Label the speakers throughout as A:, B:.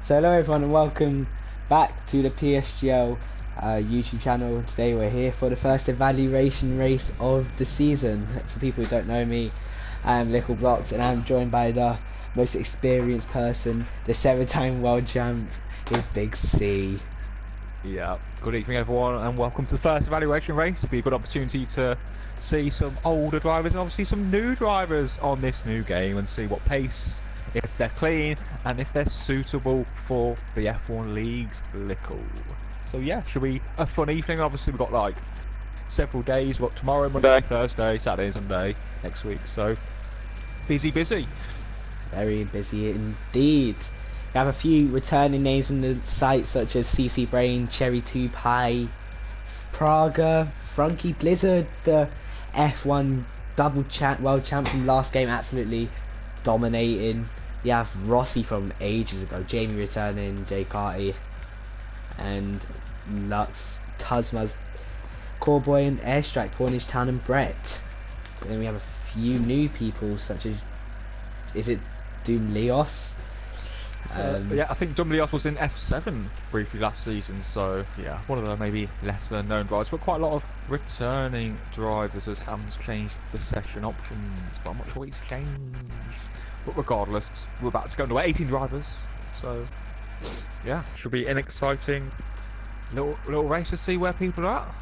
A: So hello everyone and welcome back to the PSGL YouTube channel. Today we're here for the first evaluation race of the season. For people who don't know me, I am Little Blocks and I'm joined by the most experienced person, the 7-time world champ, is Big C.
B: Yeah, good evening everyone and welcome to the first evaluation race. It'll be a good opportunity to see some older drivers and obviously some new drivers on this new game and see what pace, if they're clean and if they're suitable for the F1 League's Lickle. So yeah, should be a fun evening. Obviously we've got like several days. We've got tomorrow, Monday, Thursday, Saturday and Sunday next week. So busy.
A: Very busy indeed. We have a few returning names from the site such as CC Brain, Cherry 2 Pie, Praga, Frunky Blizzard, the F1 world champ from last game, absolutely dominating. We have Rossi from ages ago, Jamie returning, Jay Carty, and Lux, Tuzmas, Coreboy and Airstrike, Pornish Town and Brett. And then we have a few new people such as, is it Doom Leos?
B: Yeah, I think Dumblios was in F7 briefly last season, so yeah, one of the maybe lesser known drivers, but quite a lot of returning drivers as Ham's changed the session options, but I'm not sure what he's changed. But regardless, we're about to go into 18 drivers, so yeah, should be an exciting little race to see where people are at.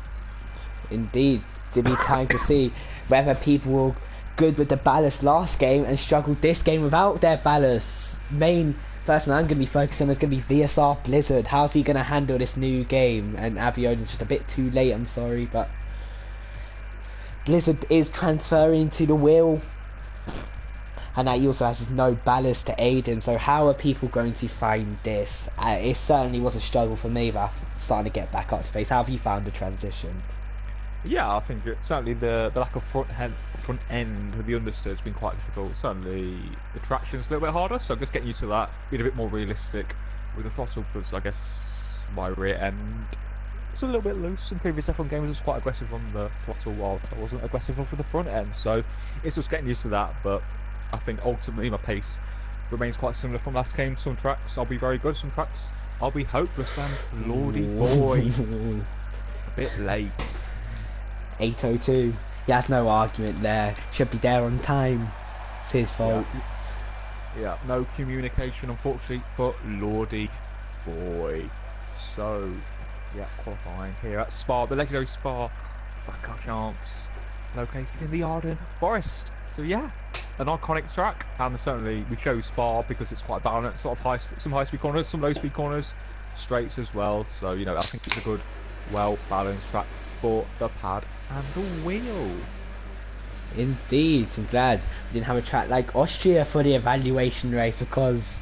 A: Indeed, to be time to see whether people were good with the ballast last game and struggled this game without their ballast. Main person I'm going to be focusing on is going to be VSR Blizzard. How's he going to handle this new game? And Abiona's just a bit too late, I'm sorry, but Blizzard is transferring to the wheel, and that he also has no ballast to aid him. So how are people going to find this? It certainly was a struggle for me, but I'm starting to get back up to pace. How have you found the transition?
B: Yeah, I think certainly the lack of front end with the understeer has been quite difficult. Certainly the traction's a little bit harder, so just getting used to that, being a bit more realistic with the throttle, because I guess my rear end is a little bit loose. In previous F1 games I was quite aggressive on the throttle while I wasn't aggressive off of the front end, so it's just getting used to that. But I think ultimately my pace remains quite similar from last game. Some tracks I'll be very good, some tracks I'll be hopeless, and lordy boy, a bit late.
A: 802. He has no argument there. Should be there on time. It's his fault.
B: Yeah, no communication unfortunately for Lordy boy. So yeah, qualifying here at Spa, the legendary Spa for car champs, located in the Arden Forest. So yeah, an iconic track, and certainly we chose Spa because it's quite balanced, sort of some high speed corners, some low speed corners, straights as well. So you know, I think it's a good, well balanced track for the pad and the wheel.
A: Indeed, I'm glad we didn't have a track like Austria for the evaluation race, because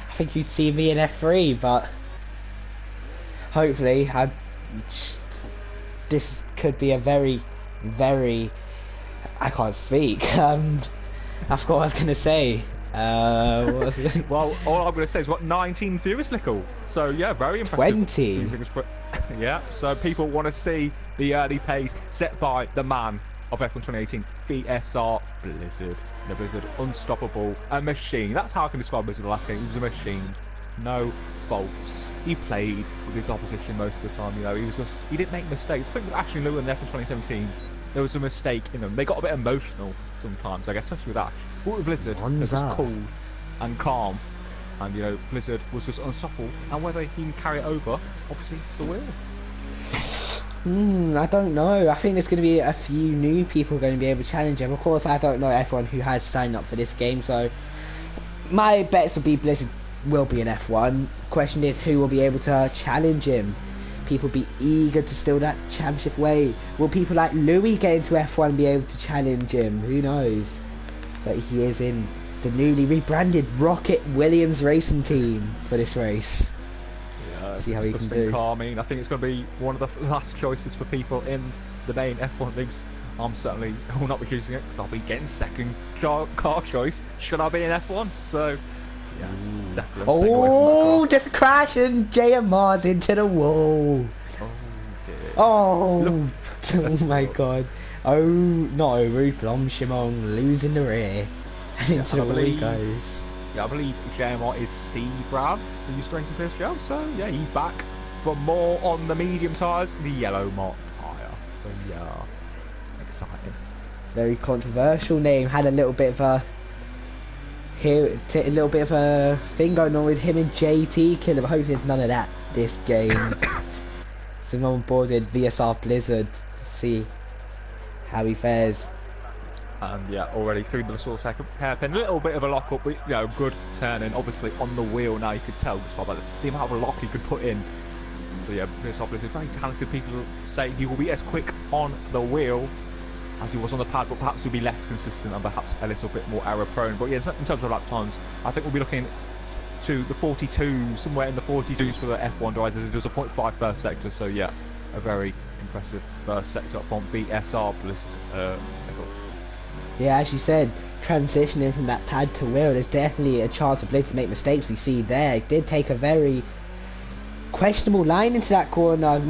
A: I think you'd see me in F3, but hopefully this could be a very, I can't speak. I forgot what I was going to say. What was it?
B: Well, all I'm going to say is what 19 viewers, Lickle. So yeah, very impressive.
A: 20.
B: Yeah, so people want to see the early pace set by the man of F1 2018, VSR Blizzard. The Blizzard, unstoppable, a machine. That's how I can describe Blizzard the last game. He was a machine, no faults. He played with his opposition most of the time. You know, he didn't make mistakes. I think with Ashley Lewin in F1 2017, there was a mistake in them. They got a bit emotional sometimes, I guess, especially with Ash. But with Blizzard, it was cool and calm. And you know, Blizzard was just unstoppable, and whether he can carry it over, obviously, to the wheel.
A: I don't know. I think there's going to be a few new people going to be able to challenge him. Of course, I don't know everyone who has signed up for this game, so my bets would be Blizzard will be in F1. Question is, who will be able to challenge him? People be eager to steal that championship away. Will people like Louis get into F1 and be able to challenge him? Who knows? But he is in the newly rebranded Rocket Williams racing team for this race.
B: Yeah,
A: see how he can do.
B: Calming. I think it's going to be one of the last choices for people in the main F1 leagues. I'm certainly will not be choosing it because I'll be getting second car choice should I be in F1. So yeah, definitely.
A: Oh, just a crash and JMR's into the wall.
B: Oh dear.
A: Oh, oh my god. Oh, not over. Blom Shimon losing the rear. And into the wall he goes.
B: Yeah, I believe JMR is Steve Rav, who used to race in PSGL. So yeah, he's back for more on the medium tyres, the yellow mark tyre. So yeah, exciting.
A: Very controversial name. Had a little bit of a thing going on with him and JT Killer. I hope there's none of that this game. So I'm on board with VSR Blizzard. See how he fares.
B: And yeah, already through the sort of second hairpin, a little bit of a lock up, but you know, good turning. Obviously on the wheel now, you could tell just by the amount of lock he could put in. So yeah, VSR Blizzard, very talented. People say he will be as quick on the wheel as he was on the pad, but perhaps he'll be less consistent and perhaps a little bit more error prone. But yeah, in terms of lap times, I think we'll be looking to the 42, somewhere in the 42s for the F1 drivers. It was a 0.5 first sector, so yeah, a very impressive first sector up from VSR Blizzard.
A: Yeah, as you said, transitioning from that pad to wheel, there's definitely a chance for Blizzard to make mistakes. You see there, it did take a very questionable line into that corner.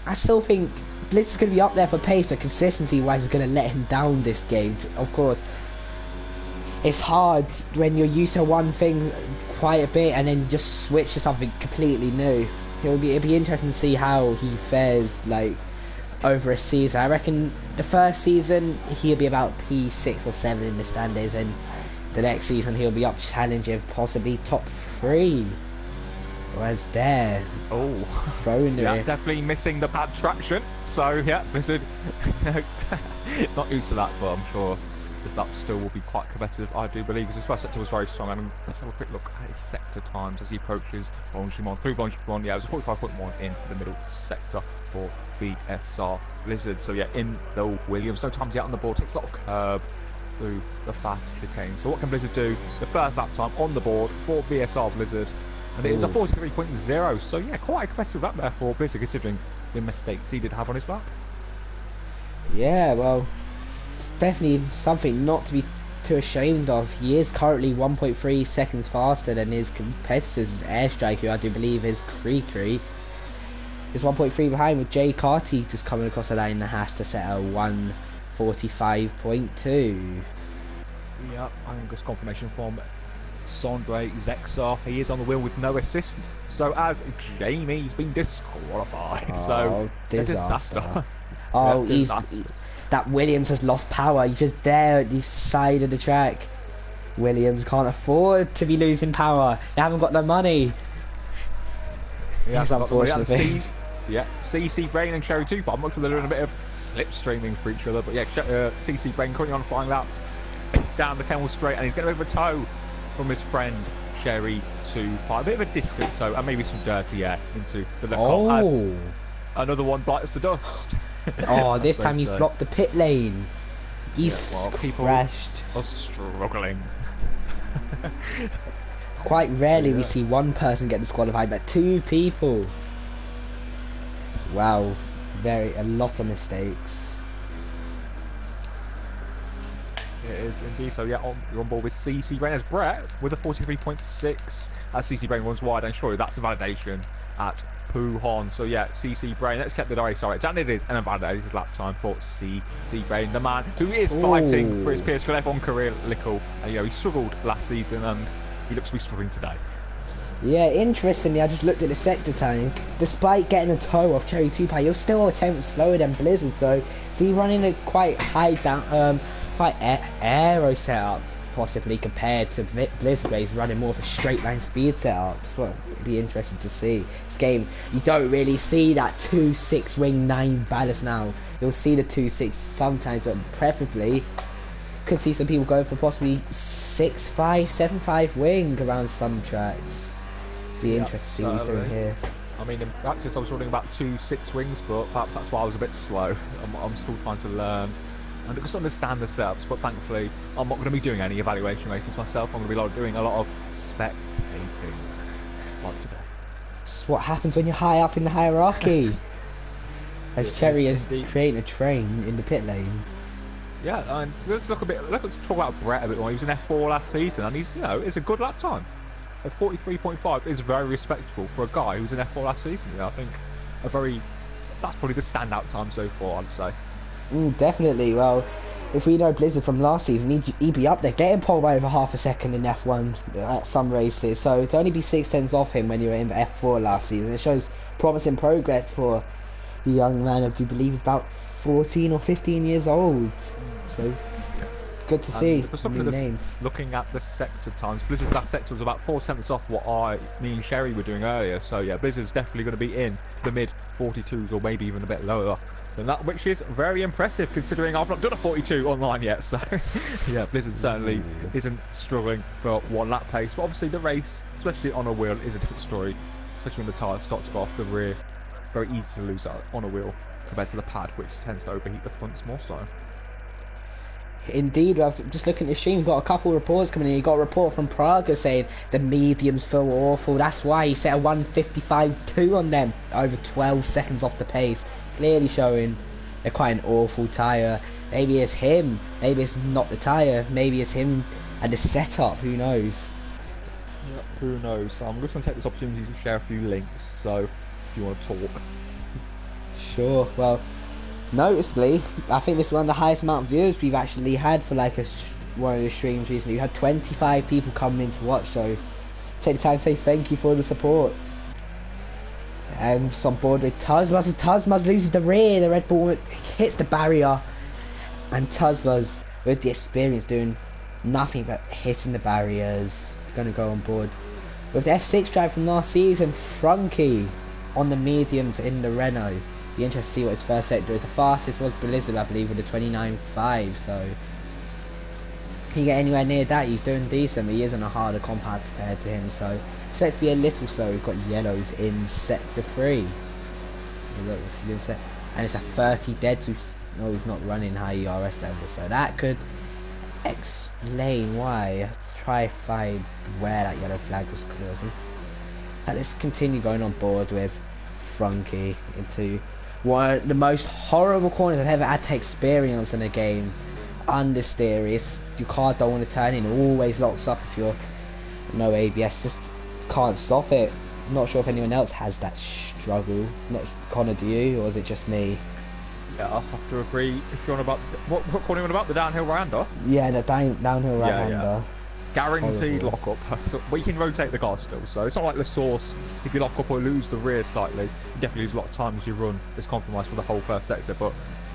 A: I still think Blizzard's going to be up there for pace, but consistency-wise is going to let him down this game. Of course, it's hard when you're used to one thing quite a bit and then just switch to something completely new. It'll be interesting to see how he fares like over a season. I reckon the first season he'll be about P6 or 7 in the standings, and the next season he'll be up challenging possibly top 3. Whereas there,
B: yeah, definitely missing the pad traction. So yeah, Blizzard not used to that, but I'm sure this lap still will be quite competitive. I do believe, because his first sector was very strong. And let's have a quick look at his sector times as he approaches Blanchimont. Through Blanchimont, yeah, it was a 45.1 in the middle sector for VSR Blizzard. So yeah, in the Williams, no times yet on the board, takes a lot of curb through the fast chicane. So what can Blizzard do? The first lap time on the board for VSR Blizzard, and it is a 43.0. So yeah, quite a competitive lap there for Blizzard, considering the mistakes he did have on his lap.
A: Yeah, well, it's definitely something not to be too ashamed of. He is currently 1.3 seconds faster than his competitors' Airstrike, who I do believe is Creakery. Is 1.3 behind, with Jay Carty just coming across the line and has to set a 1:45.2.
B: Yeah, I think it's confirmation from Sondre Zexar. He is on the wheel with no assist. So as Jamie's been disqualified. So
A: disaster. Oh, yeah, that Williams has lost power. He's just there at the side of the track. Williams can't afford to be losing power. They haven't got the money.
B: Yeah,
A: it's unfortunate.
B: Yeah, CC Brain and Cherry 2, but I'm not sure they're doing a bit of slipstreaming for each other. But yeah, CC Brain currently on flying lap down the Kennel Straight, and he's getting over a toe from his friend Cherry 2. A bit of a distant toe, and maybe some dirty air into the car. Another one bites the dust.
A: Oh, this time he's blocked the pit lane. He's crashed.
B: People are struggling.
A: Quite rarely we see one person get disqualified, but 2 people. Wow, a lot of mistakes.
B: It is indeed. So yeah, you're on board with CC Brain as Brett with a 43.6 as CC Brain runs wide, and surely that's a validation at Puhon. So yeah, CC Brain, let's get the race right, and it is an invalidated lap time for CC Brain, the man who is fighting for his PSGL F1 career, Lickle. And you know, he struggled last season and he looks to be struggling today.
A: Yeah, interestingly, I just looked at the sector times. Despite getting a toe off Cherry 2 Pie, he was still a tenth slower than Blizzard, so he's running a quite high down, quite aero setup, possibly compared to Blizzard, where he's running more of a straight line speed setup. That's what it'd be interesting to see. This game, you don't really see that 2.6 wing 9 ballast now. You'll see the 2.6 sometimes, but preferably could see some people going for possibly 6.5, 7.5 wing around some tracks. Be interesting to see what he's doing here.
B: I mean, in practice I was running about 2.6 wings, but perhaps that's why I was a bit slow. I'm still trying to learn and just understand the setups, but thankfully I'm not going to be doing any evaluation races myself. I'm going to be doing a lot of spectating like today.
A: That's what happens when you're high up in the hierarchy. As Cherry is creating a train in the pit lane.
B: Yeah, and let's talk about Brett a bit more. He was in F4 last season, and he's, it's a good lap time. A 43.5 is very respectable for a guy who was in F4 last season. I think that's probably the standout time so far, I'd say.
A: Definitely. Well, if we know Blizzard from last season, he'd be up there getting pole by over half a second in F1 at some races. So to only be 6 tenths off him when you were in F4 last season, it shows promising progress for the young man. I do believe he's about 14 or 15 years old. So good to see. New names.
B: Looking at the sector times, Blizzard's last sector was about 4 tenths off what me and Sherry were doing earlier. So yeah, Blizzard's definitely going to be in the mid 42s or maybe even a bit lower than that, which is very impressive considering I've not done a 42 online yet. So yeah, Blizzard certainly isn't struggling for one lap pace. But obviously the race, especially on a wheel, is a different story. Especially when the tyres start to go off the rear, very easy to lose out on a wheel compared to the pad, which tends to overheat the fronts more so.
A: Indeed, I've just looking at the stream, we've got a couple of reports coming in. You got a report from Praga saying the mediums feel awful. That's why he set a 1:55.2 on them, over 12 seconds off the pace. Clearly showing they're quite an awful tyre. Maybe it's him, maybe it's not the tyre, maybe it's him and the setup, who knows.
B: Yeah, who knows. So I'm just going to take this opportunity to share a few links, so if you want to talk.
A: Sure, well, noticeably, I think this is one of the highest amount of viewers we've actually had for like one of the streams recently. We had 25 people coming in to watch, so take the time to say thank you for the support. So on board with Tuzbaz, Tuzbaz loses the rear, the Red Bull hits the barrier, and Tuzbaz, with the experience, doing nothing but hitting the barriers, going to go on board with the F6 drive from last season. Frunky on the mediums in the Renault. Be interested to see what his first sector is. The fastest was Blizzard, I believe, with a 29.5, so can you get anywhere near that? He's doing decent, but he is on a harder compound compared to him, so expect to be a little slow. We've got yellows in sector 3. So and it's a 30 dead, so no, he's not running high ERS level, so that could explain why. Try to find where that yellow flag was causing. Let's continue going on board with Frunky into one of the most horrible corners I've ever had to experience in a game. Understeer, your car don't want to turn in, always locks up if you're no ABS, just can't stop it. I'm not sure if anyone else has that struggle. Not Connor, do you, or is it just me?
B: Yeah, I'll have to agree. If you're on about what corner you on about, the downhill Randa?
A: Yeah, the downhill Randa.
B: Yeah. Guaranteed lock up. So we can rotate the car still, so it's not like the source. If you lock up or lose the rear slightly, you definitely lose a lot of time as you run. It's compromised for the whole first sector, but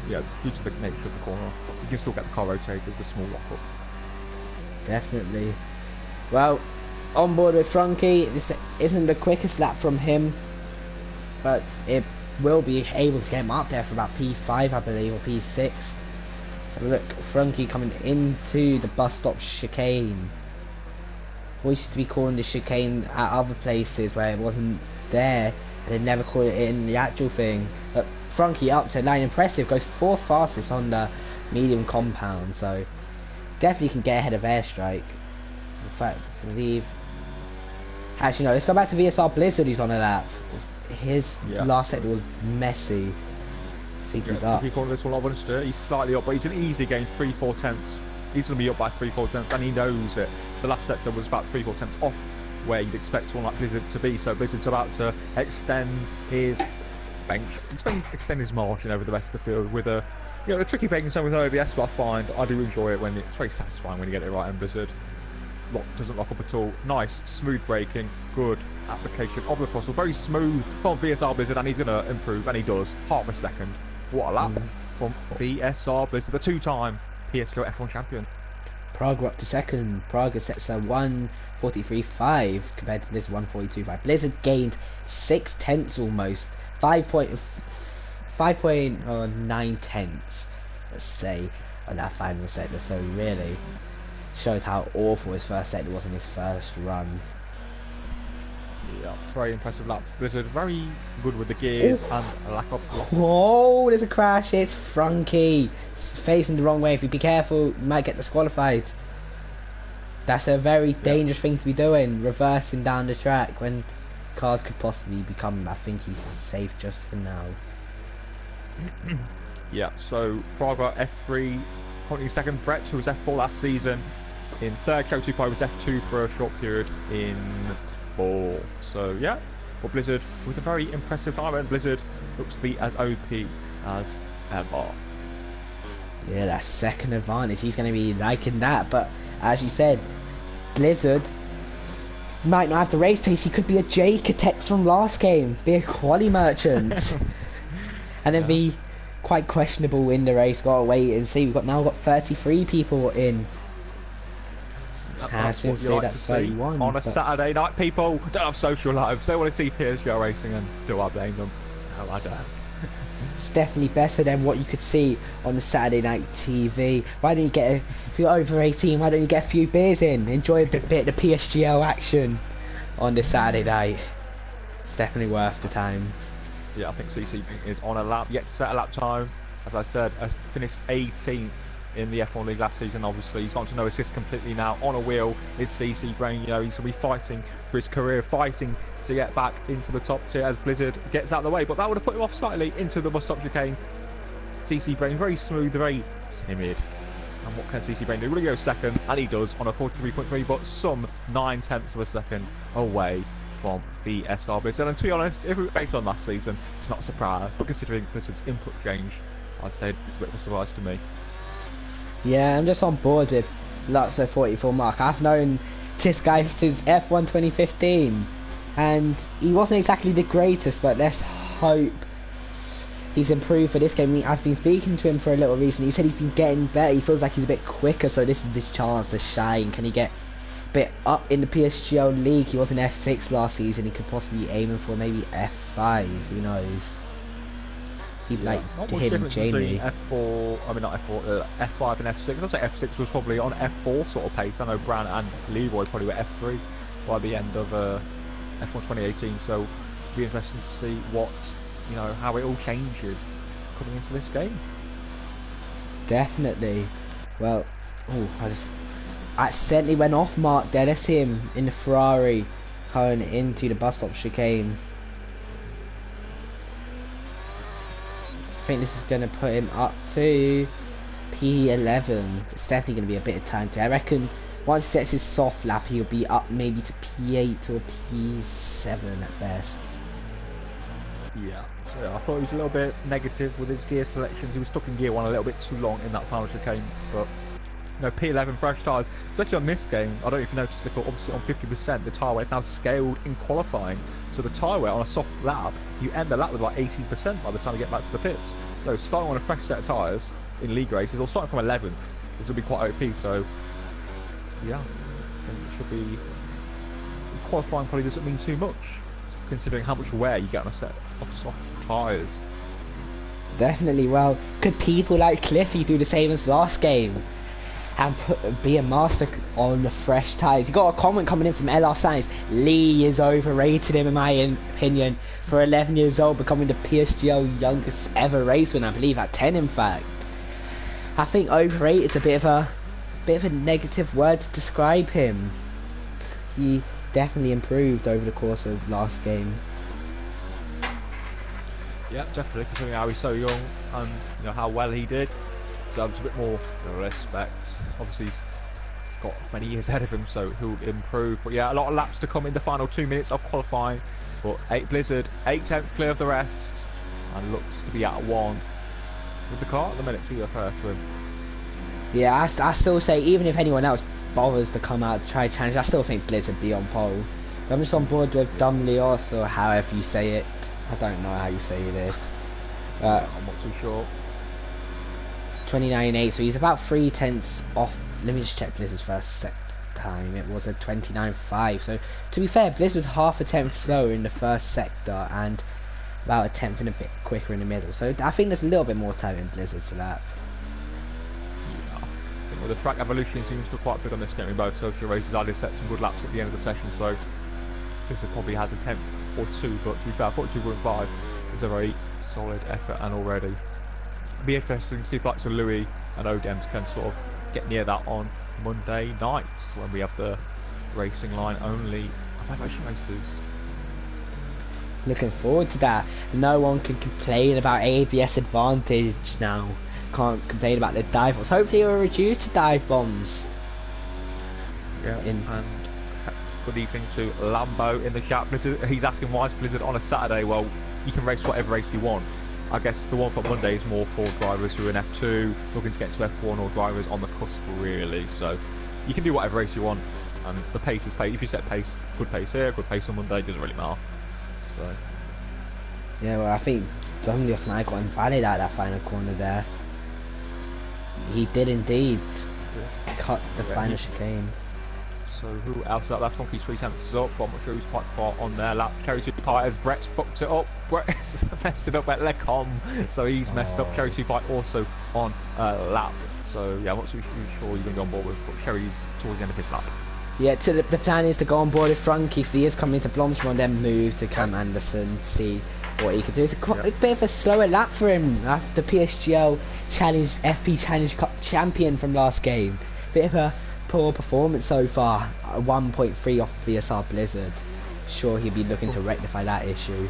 B: yeah, due to the nature of the corner, you can still get the car rotated with a small lock up.
A: Definitely. Well, on board with Frunky. This isn't the quickest lap from him, but it will be able to get him up there for about P5, I believe, or P6. So look, Frunky coming into the bus stop chicane. We used to be calling the chicane at other places where it wasn't there, and they never called it in the actual thing. But Frunky up to 9, impressive, goes 4th fastest on the medium compound, so definitely can get ahead of Airstrike. In fact, I believe. Actually, no, let's go back to VSR Blizzard, who's on a lap. His last sector was messy. I think he's up.
B: If you call this one up, he's slightly up, but he's an easy gain, 3/4 tenths. He's going to be up by 3/4 tenths, and he knows it. The last sector was about 3/4 tenths off where you'd expect someone like Blizzard to be, so Blizzard's about to extend his bench, extend his margin over the rest of the field with a, the tricky thing with OBS, but I do enjoy it when it's very satisfying when you get it right, and Blizzard doesn't lock up at all. Nice, smooth braking, good application of the throttle, very smooth from VSR Blizzard, and he's going to improve, and he does, half a second. What a lap from VSR Blizzard, the 2-time PSGL F1 champion.
A: Praga up to second. Praga sets a 1:43.5 compared to Blizzard 1:42.5. Blizzard gained 6 tenths almost, 5.9 tenths, let's say, on that final sector. So really shows how awful his first sector was in his first run.
B: Yeah, very impressive lap. Blizzard very good with the gears and a lack of lock.
A: Oh, there's a crash. It's Frunky. It's facing the wrong way. If you be careful, you might get disqualified. That's a very dangerous thing to be doing, reversing down the track when cars could possibly become. I think he's safe just for now.
B: Yeah, so Praga F3, currently second. Brett, who was F4 last season, in third. Ko2 was F2 for a short period in 4. So yeah, but Blizzard with a very impressive time, and Blizzard looks to be as OP as ever.
A: Yeah, that second advantage, he's going to be liking that. But as you said, Blizzard might not have the race pace. He could be a Jake Tex from last game, be a quali merchant, and then
B: Yeah.
A: be quite questionable in the race. Got to wait and see. We've got 33 people in. I
B: That's
A: shouldn't
B: what you
A: say
B: like
A: that's
B: to see
A: 31
B: on a
A: but
B: Saturday night. People don't have social lives. They want to see PSGL racing, and do I blame them? No, I don't.
A: it's definitely better than what you could see on the Saturday night TV. Why don't you if you're over 18, why don't you get a few beers in, enjoy a bit of the PSGL action on the Saturday night? It's definitely worth the time.
B: Yeah, I think CC is on a lap, yet to set a lap time. As I said, has finished 18th in the F1 League last season. Obviously, he's gone to no assist completely now. On a wheel is CC Brain. You know, he's going to be fighting for his career, fighting to get back into the top tier as Blizzard gets out of the way. But that would have put him off slightly into the bus stop chicane. CC Brain, very smooth, very timid. And what can CC Brain do? Really go second, and he does on a 43.3, but some 9/10 of a second away from the SR Blizzard. And to be honest, if we based on last season, it's not a surprise. But considering Blizzard's input change, I'd say it's a bit of a surprise to me.
A: Yeah, I'm just on board with Luxo 44 Mark. I've known this guy since F1 2015, and he wasn't exactly the greatest, but let's hope he's improved for this game. I've been speaking to him for a little recently. He said he's been getting better. He feels like he's a bit quicker, so this is his chance to shine. Can he get a bit up in the PSGL league? He was in F6 last season. He could possibly be aiming for maybe F5. Who knows? He'd like him, Jamie.
B: F4, I mean not F4, F5 and F6. I'd say F6 was probably on F4 sort of pace. I know Bran and Leroy probably were F3 by the end of F1 2018. So it'll be interesting to see what, you know, how it all changes coming into this game.
A: Definitely. Well, I just accidentally went off Mark there. Let's see him in the Ferrari going into the bus stop chicane. I think this is going to put him up to P11. It's definitely going to be a bit of time. I reckon once he sets his soft lap, he'll be up maybe to P8 or P7 at best.
B: Yeah, I thought he was a little bit negative with his gear selections. He was stuck in gear 1 a little bit too long in that final chicane, but no, P11 fresh tyres, especially on this game. I don't know if you noticed, obviously on 50%, the tyre wear is now scaled in qualifying. So the tyre wear on a soft lap, you end the lap with like 18% by the time you get back to the pits. So starting on a fresh set of tyres in league races, or starting from 11th, this will be quite OP. So yeah, it should be. Qualifying probably doesn't mean too much, considering how much wear you get on a set of soft tyres.
A: Definitely. Well, could people like Cliffy do the same as last game and be a master on the fresh tyres? You got a comment coming in from LR Science. Lee is overrated in my opinion for 11 years old, becoming the PSGL youngest ever race winner, I believe at 10 in fact. I think overrated is a bit of a negative word to describe him. He definitely improved over the course of last game.
B: Yeah, definitely, considering how he's so young and you know how well he did. So it's a bit more respect. Obviously, he's got many years ahead of him, so he'll improve. But yeah, a lot of laps to come in the final 2 minutes of qualifying. But Blizzard, 8/10 clear of the rest, and looks to be at 1 with the car at the minute to be fair to him.
A: Yeah, I still say even if anyone else bothers to come out to try to challenge, I still think Blizzard be on pole. I'm just on board with Dumlios, or however you say it. I don't know how you say this.
B: I'm not too sure.
A: 29.8, so he's about 3/10 off. Let me just check Blizzard's first set time. It was a 29.5. So to be fair, Blizzard half a tenth slower in the first sector and about a tenth and a bit quicker in the middle. So I think there's a little bit more time in Blizzard's lap.
B: Yeah, I think with the track evolution seems to be quite big on this game in both social races. I did set some good laps at the end of the session, so Blizzard probably has a tenth or two, but to be fair, 42.5 is a very solid effort, and already it'll be interesting to see if like Louis and Odem can sort of get near that on Monday nights when we have the racing line only evaluation races.
A: Looking forward to that. No one can complain about ABS advantage now. Can't complain about the dive bombs. Hopefully it will reduce the dive bombs.
B: Yeah, and good evening to Lambo in the chat. Blizzard, he's asking why is Blizzard on a Saturday? Well, you can race whatever race you want. I guess the one for Monday is more for drivers who are in F2, looking to get to F1, or drivers on the cusp, really. So you can do whatever race you want, and the pace is pace. If you set pace, good pace here, good pace on Monday, doesn't really matter. So
A: Yeah, well, I think Dominios might got invalid at that final corner there. He did indeed cut the final chicane.
B: So who else out there? Funky's 3 tenths up, but I'm not sure who's quite far on their lap. Cherry 2 Pie as Brett's fucked it up. Brett's messed it up at Lecom, so he's messed up. Cherry 2 Pie also on lap. So yeah, I'm not too sure you're going to be on board with, but Cherry's towards the end of his lap.
A: Yeah, so the plan is to go on board with Frankie, because he is coming into Blomstrom and then move to Cam Anderson, see what he can do. It's a bit of a slower lap for him after PSGL Challenge, FP Challenge Cup champion from last game. Bit of a poor performance so far, 1.3 off VSR Blizzard. Sure, he'll be looking to rectify that issue.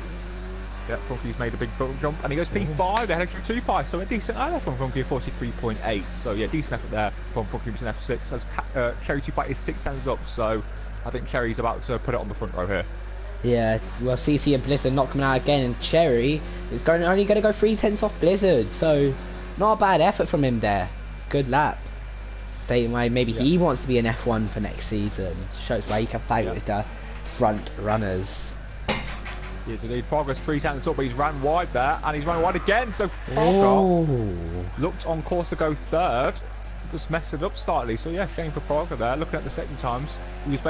B: Yeah, Funky's made a big jump, and he goes P5, ahead of 2 Pi, so a decent effort from Funky, 43.8. So yeah, decent effort there from Funky in F6, as Cherry 2 Pi is 6 hands up, so I think Cherry's about to put it on the front row here. Yeah,
A: well, CC and Blizzard not coming out again, and Cherry is only going to go 3 tenths off Blizzard, so not a bad effort from him there. Good lap. Stating why maybe he wants to be an F1 for next season. Shows why he can fight with the front runners.
B: Yes, indeed. Progress 3 tenths up, but he's ran wide there, and he's run wide again. So Praga looked on course to go third, just messed it up slightly. So yeah, shame for Praga there. Looking at the second times, he was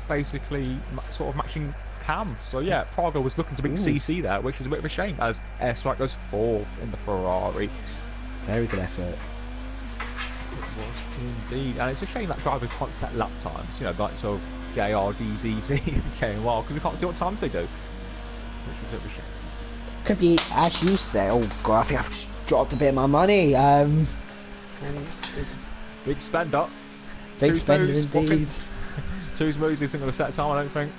B: basically sort of matching Cam. So yeah, Praga was looking to beat CC there, which is a bit of a shame, as Airstrike goes 4th in the Ferrari.
A: Very good effort.
B: Indeed, and it's a shame that drivers can't set lap times, you know, like sort of JR, DZZ, KMR, because we can't see what times they do. Which is a bit of a shame.
A: Could be, as you say, oh god, I think I've just dropped a bit of my money.
B: Big spender.
A: Big spender indeed.
B: 2's moves isn't going to set a time, I don't think.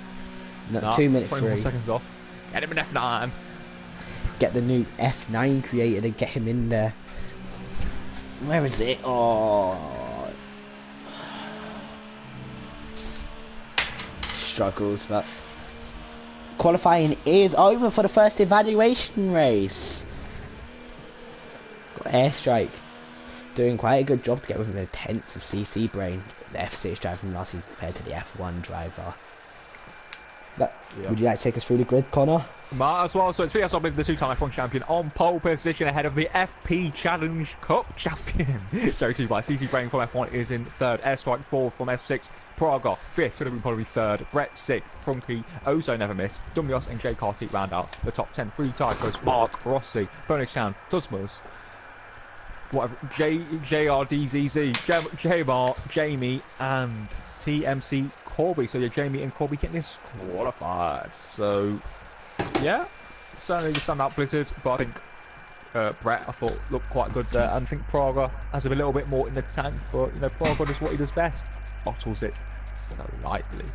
A: No, 2 minutes
B: 21
A: free.
B: seconds off. Get him an F9.
A: Get the new F9 created and get him in there. Where is it? Oh, struggles, but qualifying is over for the first evaluation race. Got Airstrike doing quite a good job to get within a tenth of CC Brain, the F6 driver from last season compared to the F1 driver. But would you like to take us through the grid, Connor?
B: Might as well. So it's VSR with the 2-time F1 champion on pole position ahead of the FP Challenge Cup champion. Cherry 2 by CC Brain from F1 is in 3rd. Airstrike 4th from F6. Praga 5th, could have been probably 3rd. Brett 6th. Funky, Ozo never missed. Dumbios and J Carty round out the top 10. 3 typos, Mark, Rossi, Bonus Town, Tusmers, whatever, JRDZZ, J-Bar, Jamie, and TMC Corby. So yeah, Jamie and Corby getting disqualified. So yeah, certainly the standout Blizzard, but I think Brett, I thought, looked quite good there. And I think Praga has a little bit more in the tank, but you know, Praga does what he does best, bottles it slightly.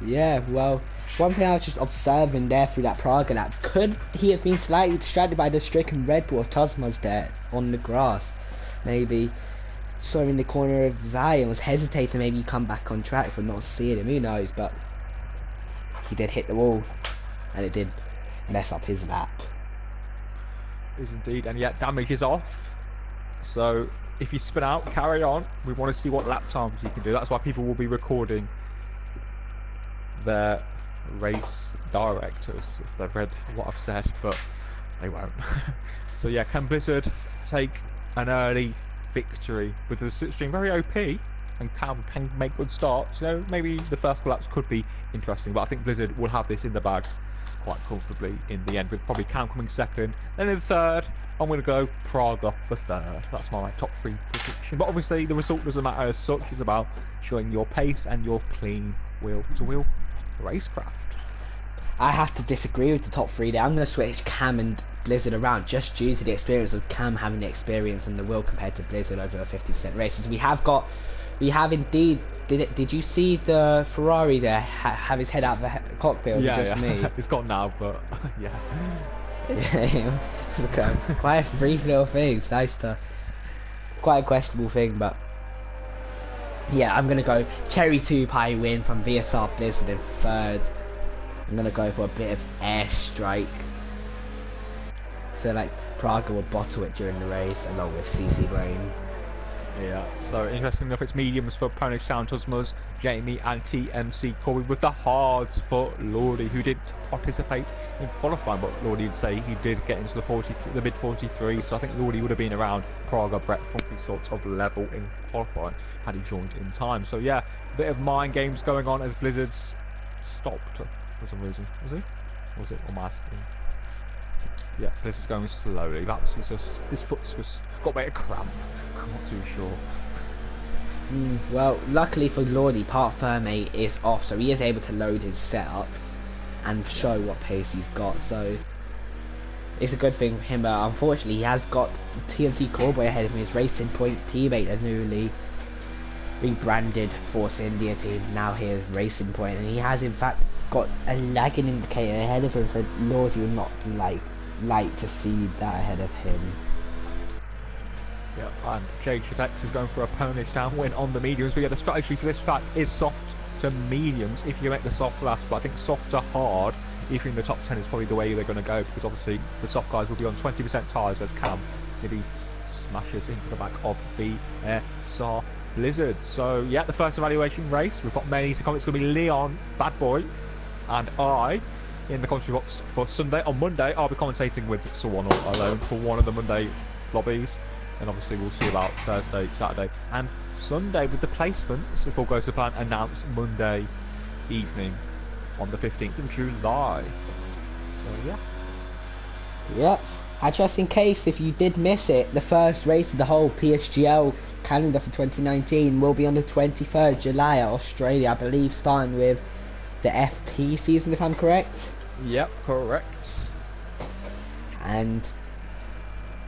A: Yeah, well, one thing I was just observing there through that Praga lap, could he have been slightly distracted by the stricken Red Bull of Tosmas there on the grass? Maybe saw him in the corner of his eye and was hesitating, maybe come back on track for not seeing him, who knows, but he did hit the wall and it did mess up his lap.
B: Is indeed, and yet damage is off, so if you spin out, carry on. We want to see what lap times you can do. That's why people will be recording their race directors if they've read what I've said, but they won't. So yeah, can Blizzard take an early victory with the slipstream very OP and can make good starts? You know, maybe the first couple laps could be interesting, but I think Blizzard will have this in the bag quite comfortably in the end, with probably Cam coming second. Then in third, I'm going to go Praga for third. That's my top 3 prediction. But obviously the result doesn't matter as such. It's about showing your pace and your clean wheel-to-wheel racecraft.
A: I have to disagree with the top 3 there. I'm going to switch Cam and Blizzard around just due to the experience of Cam having the experience and the wheel compared to Blizzard over a 50% races. We have indeed. Did you see the Ferrari there have his head out of the cockpit? Or was it just me?
B: It's gone now, but yeah.
A: Yeah, quite a brief little thing. It's nice to, quite a questionable thing, but yeah, I'm gonna go Cherry 2 Pi win from VSR Blizzard in third. I'm gonna go for a bit of Airstrike. feel like Praga will bottle it during the race, along with CC Brain.
B: Yeah, so interesting enough, it's mediums for Ponish Town Tusmers, Jamie and TMC Corby, with the hards for Lordy, who did participate in qualifying, but Lordy did say he did get into the mid 43, so I think Lordy would have been around Praga, Brett Funky sort of level in qualifying had he joined in time. So yeah, a bit of mind games going on as Blizzard's stopped for some reason. Was it? Or masking? Yeah, Blizzard's going slowly. Perhaps it's just his foot's just got a bit of cramp. I'm not too sure.
A: Well, luckily for Lordy, Part Ferme is off, so he is able to load his setup and show what pace he's got. So it's a good thing for him. But unfortunately, he has got TNC Cowboy ahead of him, his Racing Point teammate, a newly rebranded Force India team. Now he is Racing Point, and he has in fact got a lagging indicator ahead of him. So Lordy would not like to see that ahead of him.
B: Yep, and Jade Shatex is going for a Ponish Town win on the mediums. But yeah, the strategy for this track is soft to mediums if you make the soft last, but I think soft to hard if you're in the top 10 is probably the way they're going to go, because obviously the soft guys will be on 20% tyres as Cam nearly smashes into the back of the SR Blizzard. So yeah, the first evaluation race, we've got many to come. It's going to be Leon, Bad Boy, and I in the commentary box for Sunday. On Monday, I'll be commentating with someone alone for one of the Monday lobbies. And obviously we'll see about Thursday, Saturday and Sunday with the placements, if all goes to plan, announced Monday evening on the 15th of July. So yeah.
A: Yep. And just in case if you did miss it, the first race of the whole PSGL calendar for 2019 will be on the 23rd July at Australia, I believe, starting with the FP season, if I'm correct.
B: Yep, correct.
A: And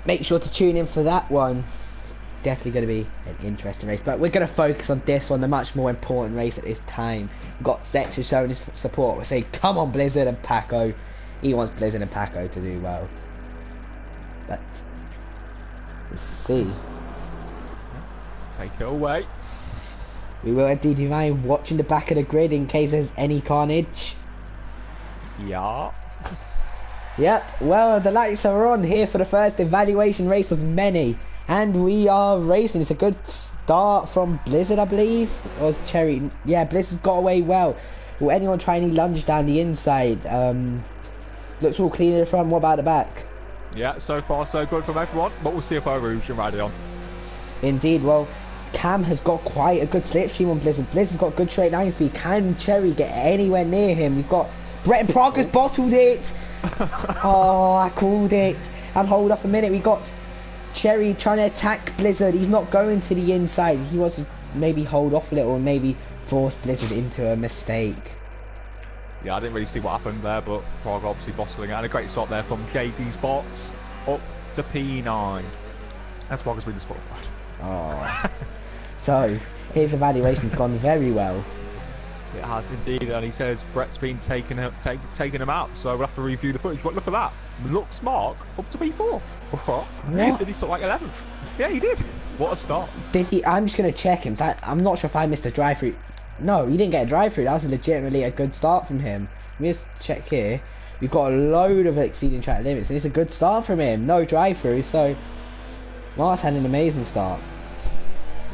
A: make sure to tune in for that one. Definitely going to be an interesting race, but we're going to focus on this one, the much more important race at this time. We've got Zex showing his support. We're saying, come on, Blizzard and Paco. He wants Blizzard and Paco to do well. But let's see.
B: Take it away.
A: We will indeed be watching the back of the grid in case there's any carnage.
B: Yeah.
A: Yep, well, the lights are on here for the first evaluation race of many, and we are racing. It's a good start from Blizzard, I believe, or was Cherry? Yeah, Blizzard's got away well. Will anyone try any lunge down the inside? Looks all clean in the front. What about the back?
B: Yeah, so far so good from everyone, but we'll see if our Rouge can ride it on.
A: Indeed, well, Cam has got quite a good slipstream on Blizzard. Blizzard's got good straight line speed. Can Cherry get anywhere near him? We've got Brett and Prague has bottled it. Oh, I called it. And hold up a minute, we got Cherry trying to attack Blizzard. He's not going to the inside. He wants to maybe hold off a little and maybe force Blizzard into a mistake.
B: Yeah, I didn't really see what happened there, but Prague obviously bottling it. And a great start there from JD's bots up to P9. That's Prague's really disqualified.
A: Oh. So, his evaluation's gone very well.
B: It has indeed, and he says Brett's been taking him out, so we'll have to review the footage. But look at that, looks Mark up to P4. What? Did he start like 11th? Yeah, he did. What a start.
A: Did he? I'm just gonna check him. I'm not sure if I missed a drive through. No, he didn't get a drive through. That was legitimately a good start from him. Let me just check here. We've got a load of exceeding track limits, and it's a good start from him. No drive through, so Mark's had an amazing start.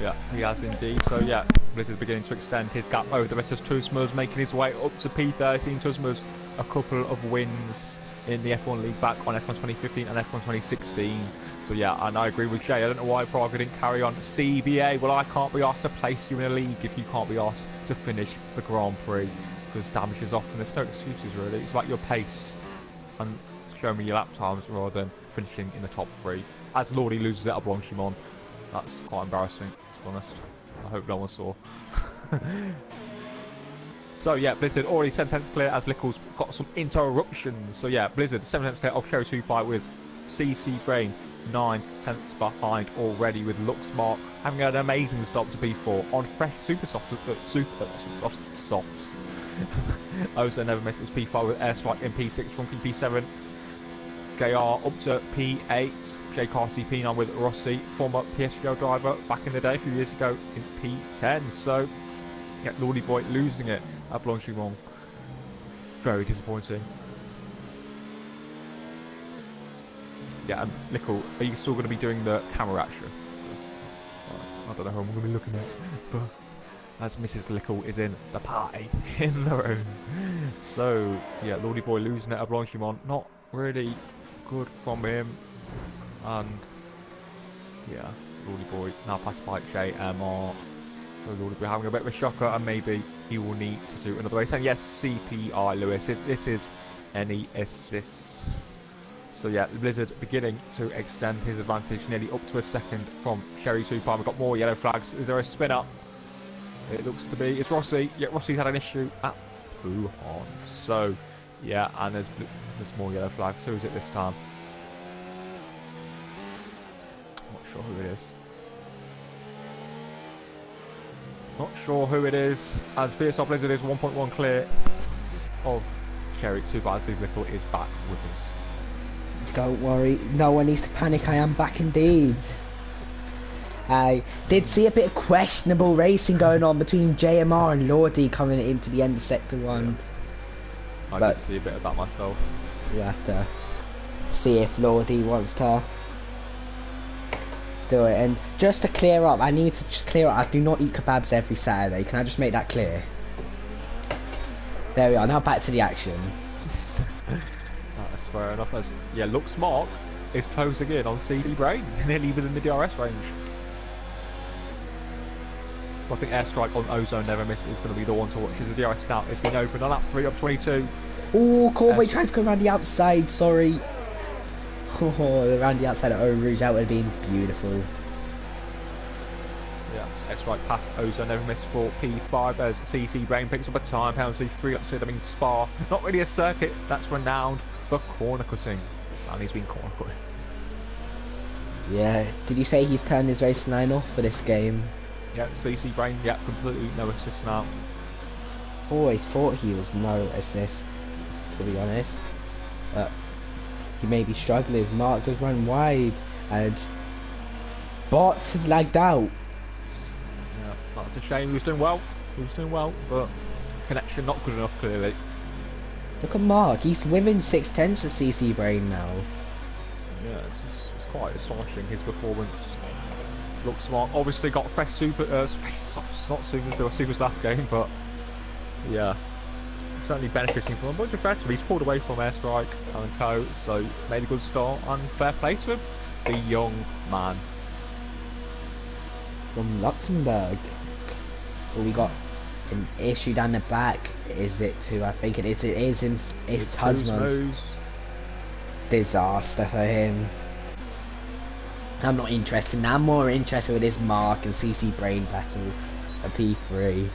B: Yeah, he has indeed. So yeah, Blizzard beginning to extend his gap over the rest of Tusmers, making his way up to P13. Tusmers, a couple of wins in the F1 League back on F1 2015 and F1 2016. So yeah, and I agree with Jay. I don't know why Prague didn't carry on CBA. Well, I can't be asked to place you in a league if you can't be asked to finish the Grand Prix, because damage is off and there's no excuses really. It's about your pace and show me your lap times rather than finishing in the top 3. As Lordy loses it at Blanchimont, that's quite embarrassing. To be honest, I hope no one saw. So yeah, Blizzard already 7 tenths clear as Lickle's got some interruptions. So yeah, Blizzard 7 tenths clear of Cherry 2 fight with CC Brain 9 tenths behind already, with Luxmark having an amazing stop to P4 on fresh super softs. Also never misses P5 with Airstrike in P6 from P7. JR up to P8, J Carsey P9 with Rossi, former PSGL driver back in the day a few years ago in P10. So, yeah, Lordy Boy losing it at Blanchimont. Very disappointing. Yeah, and Lickle, are you still going to be doing the camera action? I don't know who I'm going to be looking at, but as Mrs. Lickle is in the party in the room. So, yeah, Lordy Boy losing it at Blanchimont. Not really good from him. And, yeah, Lordy Boy now passed by JMR. So Lordy Boy having a bit of a shocker, and maybe he will need to do another race. And yes, CPI Lewis, if this is any assists. So yeah, Blizzard beginning to extend his advantage nearly up to a second from Sherry 2 Prime. We've got more yellow flags. Is there a spin up? It looks to be. It's Rossi. Yeah, Rossi's had an issue at Wuhan. So, yeah, and there's more yellow flags. Who is it this time? I'm not sure who it is. Not sure who it is. As PSGL Blizzard is 1.1 clear of Cherry 2, but I think Little is back with us.
A: Don't worry, no one needs to panic. I am back indeed. I did see a bit of questionable racing going on between JMR and Lordy coming into the end of Sector 1.
B: Yeah. I did see a bit of that myself.
A: You have to see if Lordy wants to do it. And just to clear up, I need to just clear up, I do not eat kebabs every Saturday. Can I just make that clear? There we are, now back to the action.
B: That's fair enough. As, yeah, Lux Mark is closing in on CD Brain, nearly within the DRS range. I think Airstrike on Ozone Never Miss is going to be the one to watch. The DRS now has been open on lap 3 of 22.
A: Oh, Corby tried to go around the outside, sorry. Oh, around the outside of Eau Rouge, that would have been beautiful.
B: Yeah, Airstrike past Ozone Never Miss for P5 as CC Brain picks up a time penalty. 3 laps in, I mean, Spa. Not really a circuit that's renowned for corner cutting. And he's been corner cutting.
A: Yeah, did you say he's turned his race line off for this game?
B: Yeah, CC Brain, yeah, completely no assist now.
A: Always thought he was no assist, to be honest. But he may be struggling. His Mark does run wide, and Bots has lagged out.
B: Yeah, that's a shame. He was doing well. He was doing well, but connection not good enough, clearly.
A: Look at Mark. He's within 6/10 of CC Brain now.
B: Yeah, it's quite astonishing, his performance. Looks smart. Obviously got fresh super not supers, there were supers last game, but yeah, certainly benefiting from them. But it's fair to him, he's pulled away from Airstrike and Co, so made a good start and fair play to him, the young man.
A: From Luxembourg. Well, we got an issue down the back. Is it who I think it is? It's Tasma's. Disaster for him. I'm not interested now. I'm more interested with this Mark and CC Brain battle at P3.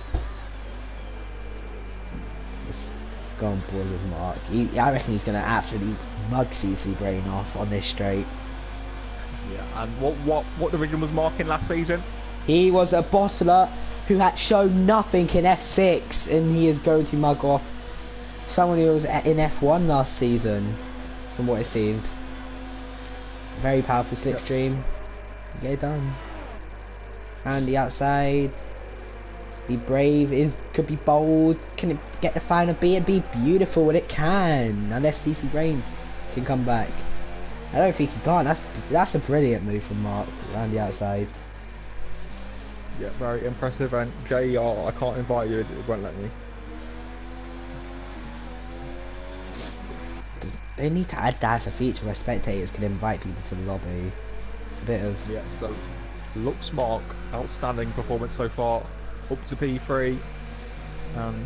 A: Let's go on board with Mark. I reckon he's going to absolutely mug CC Brain off on this straight.
B: Yeah, and what division was Mark in last season?
A: He was a bottler who had shown nothing in F6, and he is going to mug off someone who was in F1 last season, from what it seems. Very powerful slipstream. Get it done. And the outside. Be brave. Could be bold. Can it get the final B? It'd be beautiful, and it can. Unless CC Brain can come back. I don't think he can. That's a brilliant move from Mark around the outside.
B: Yeah, very impressive. And JR, I can't invite you. It won't let me.
A: They need to add that as a feature where spectators can invite people to the lobby. It's a bit of...
B: Yeah, so Lux Mark, outstanding performance so far, up to P3, and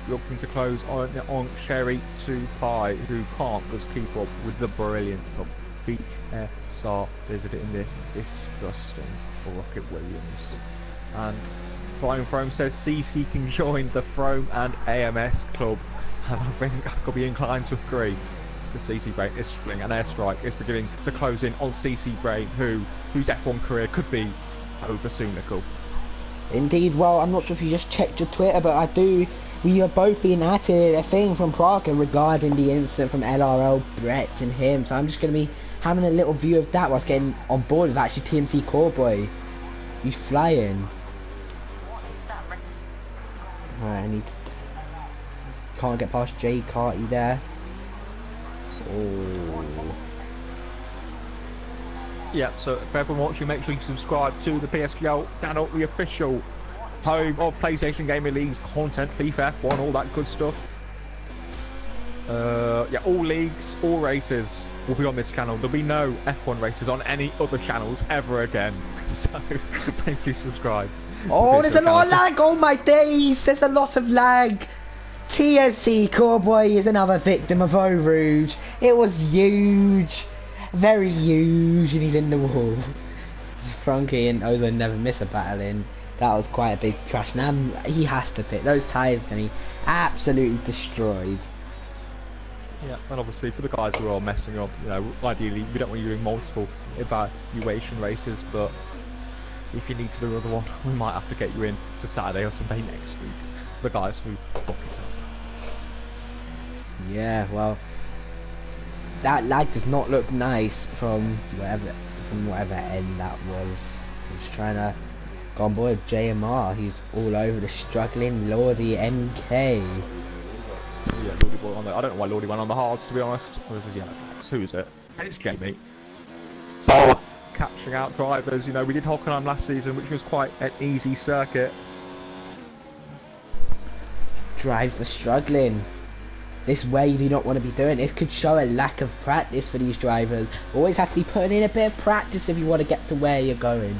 B: looking to close on Sherry 2 Pi, who can't just keep up with the brilliance of PSGL visiting this disgusting Rocket Williams. And Flying Throne says CC can join the Throne and AMS club, and I think I could be inclined to agree. The CC Brain is struggling, and Airstrike is beginning to close in on CC Brain, whose F1 career could be over soon, Nicole.
A: Indeed, well, I'm not sure if you just checked your Twitter, but we are both being at it, a thing from Prague regarding the incident from LRL, Brett and him, so I'm just going to be having a little view of that whilst getting on board with actually TMC Cowboy. He's flying. Alright, can't get past Jay Carty there. Oh.
B: Yeah, so for everyone watching, make sure you subscribe to the PSGL channel, the official home of PlayStation Gaming League's content, FIFA F1, all that good stuff. Yeah, all leagues, all races will be on this channel. There'll be no F1 races on any other channels ever again. So please subscribe.
A: Oh, there's a lot of lag. Oh my days, there's a lot of lag. TFC Cowboy is another victim of Eau Rouge. It was huge, very huge, and he's in the wall. Frankie and Ozo never miss a battle in. That was quite a big crash. Now he has to pit. Those tyres can be absolutely destroyed.
B: Yeah, and obviously for the guys who are messing up, you know, ideally we don't want you doing multiple evaluation races, but if you need to do another one, we might have to get you in to Saturday or Sunday next week. The guys who book it up.
A: Yeah, well, that lag does not look nice from whatever end that was. He's trying to go on board JMR. He's all over the struggling Lordy MK.
B: Yeah, Lordy went on the, I don't know why Lordy went on the hards, to be honest. Or is it yellow flags? Who is it? It's Jamie. So, catching out drivers, you know, we did Hockenheim last season, which was quite an easy circuit.
A: Drives are struggling. This way you do not want to be doing. This could show a lack of practice for these drivers. Always have to be putting in a bit of practice if you want to get to where you're going.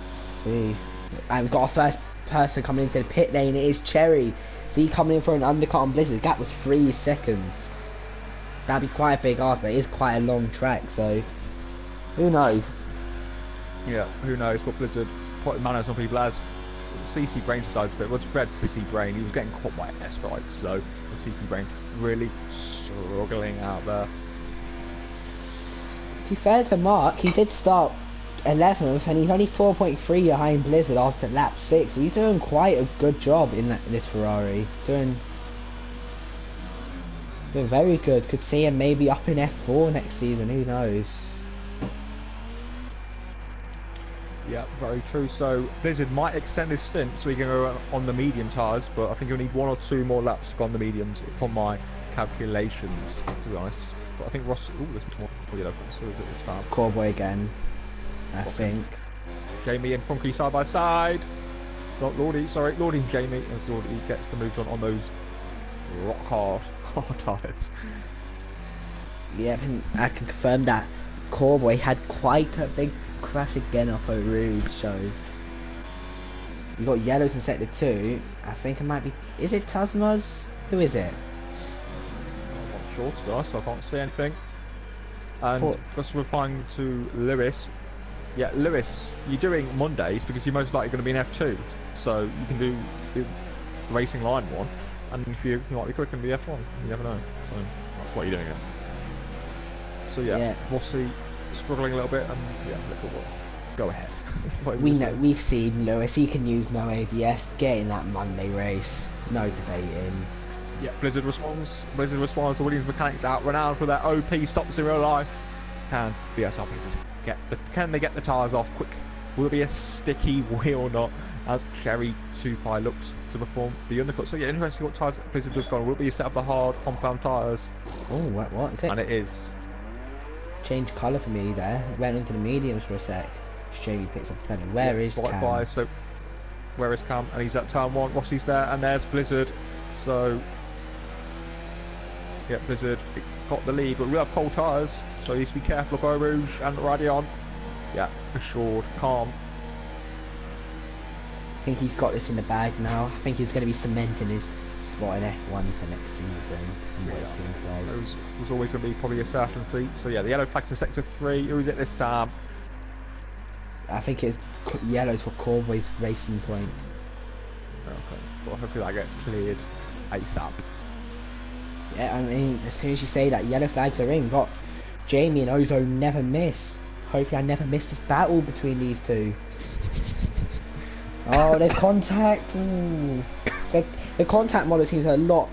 A: Let's see. And we've got our first person coming into the pit lane. It is Cherry. See, coming in for an undercut on Blizzard. Gap was 3 seconds. That'd be quite a big ask, but it is quite a long track, so who knows?
B: Yeah, who knows what Blizzard put manners on people as. CC Brain decides a bit. What's Fred CC Brain? He was getting caught by an airstrike, so the CC Brain really struggling out there.
A: To be fair to Mark, he did start 11th, and he's only 4.3 behind Blizzard after lap 6. So he's doing quite a good job in this Ferrari. Doing very good. Could see him maybe up in F4 next season. Who knows?
B: Yeah, very true. So Blizzard might extend his stint so he can go on the medium tyres, but I think he'll need 1 or 2 more laps to go on the mediums from my calculations, to be honest. But I think Ross... Ooh, there's more yellow flags. So is it this time?
A: Cowboy again, I think.
B: Jamie and Funky side by side. Not Lordy, sorry, Lordy and Jamie, as Lordy gets the moves on those rock hard tyres.
A: Yeah, I can confirm that Cowboy had quite a big crash again off Eau Rouge, so you got yellows in sector 2. I think it might be, is it Tasmas? Who is it?
B: I'm not sure, to be honest, I can't see anything. And just replying to Lewis, yeah, Lewis, you're doing Mondays because you're most likely going to be in F2, so you can do the racing line 1, and if you might be quick in the F1, you never know, so that's what you're doing it. So yeah. Rossi struggling a little bit, and yeah, go ahead.
A: We've seen Lewis. He can use no ABS. Get in that Monday race. No debating.
B: Yeah, Blizzard responds. Blizzard responds to Williams mechanics out renowned for their OP stops in real life. Can BSR Blizzard can they get the tyres off quick? Will it be a sticky wheel or not? As Cherry 2 Pi looks to perform the undercut. So yeah, interesting what tyres Blizzard does go. Will it be a set of the hard compound tyres?
A: Oh, what is it?
B: And it is.
A: Changed colour for me there. Went into the mediums for a sec. Jamie picks up plenty. Where is Cam?
B: So where is Cam? And he's at turn 1. Rossi's there, and there's Blizzard. So yeah, Blizzard got the lead, but we have cold tyres, so he needs to be careful of Eau Rouge and Radion. Yeah, assured, calm.
A: I think he's got this in the bag now. I think he's going to be cementing his spot in F1 for next season, from what it seems like.
B: It was always going to be probably a certainty. So yeah, the yellow flags in sector 3. Who is it this time?
A: I think it's yellows for Cowboy's racing point.
B: Okay, well hopefully that gets cleared ASAP.
A: Yeah, I mean, as soon as you say that, yellow flags are in. Got Jamie and Ozo never miss. Hopefully I never miss this battle between these two. Oh, there's contact. Ooh. The contact model seems a lot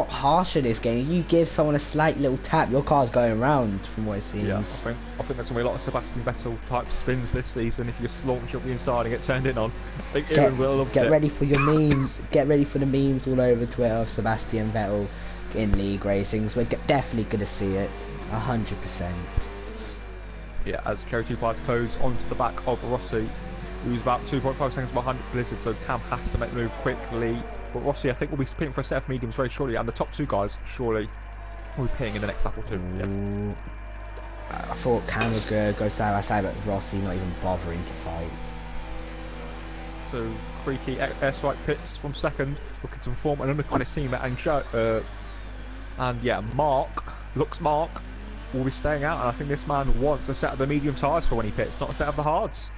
A: harsher this game. You give someone a slight little tap, your car's going round, from what it seems.
B: Yeah, I think there's going to be a lot of Sebastian Vettel type spins this season if you just launch up the inside and get turned in on. I think Aaron will love it.
A: Get ready for your memes. Get ready for the memes all over Twitter of Sebastian Vettel in league racings. We're definitely going to see it. 100%.
B: Yeah, as Cherry 2 Pies close onto the back of Rossi, who's about 2.5 seconds behind Blizzard, so Cam has to make the move quickly. But Rossi, I think, will be pitting for a set of mediums very shortly, and the top two guys, surely, will be pitting in the next lap or two. Yeah.
A: I thought Cam was going to go side by side, but Rossi not even bothering to fight.
B: So, Freaky airstrike pits from second, looking to form an undercut his teammate, and yeah, Mark will be staying out, and I think this man wants a set of the medium tyres for when he pits, not a set of the hards.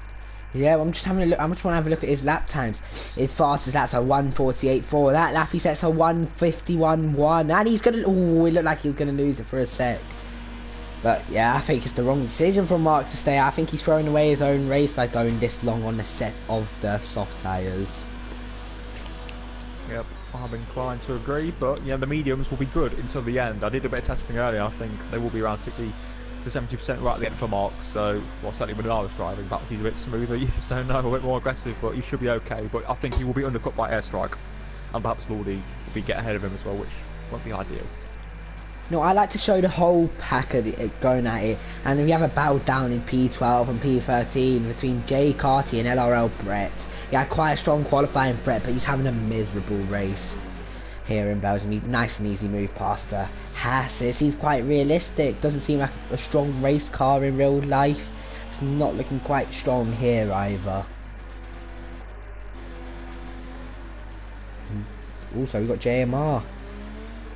A: Yeah, well, I'm just having a look. I just want to have a look at his lap times. His fastest lap's a 1:48.4. That lap he sets a 1:51.1, and he's gonna. Oh, it looked like he was gonna lose it for a sec. But yeah, I think it's the wrong decision for Mark to stay. I think he's throwing away his own race by going this long on the set of the soft tyres.
B: Yep, I'm inclined to agree, but yeah, the mediums will be good until the end. I did a bit of testing earlier. I think they will be around 60 to 70% right at the end for Mark. So, well, certainly when I was driving, perhaps he's a bit smoother. You just don't know, a bit more aggressive, but he should be okay. But I think he will be undercut by airstrike, and perhaps Lordy will be get ahead of him as well, which won't be ideal.
A: No, I like to show the whole pack of it going at it, and we have a battle down in P12 and P13 between Jay Carty and LRL Brett. He had quite a strong qualifying Brett, but he's having a miserable race here in Belgium. He's nice and easy move past the Hasses. He's quite realistic, doesn't seem like a strong race car in real life. It's not looking quite strong here either. Also, we've got JMR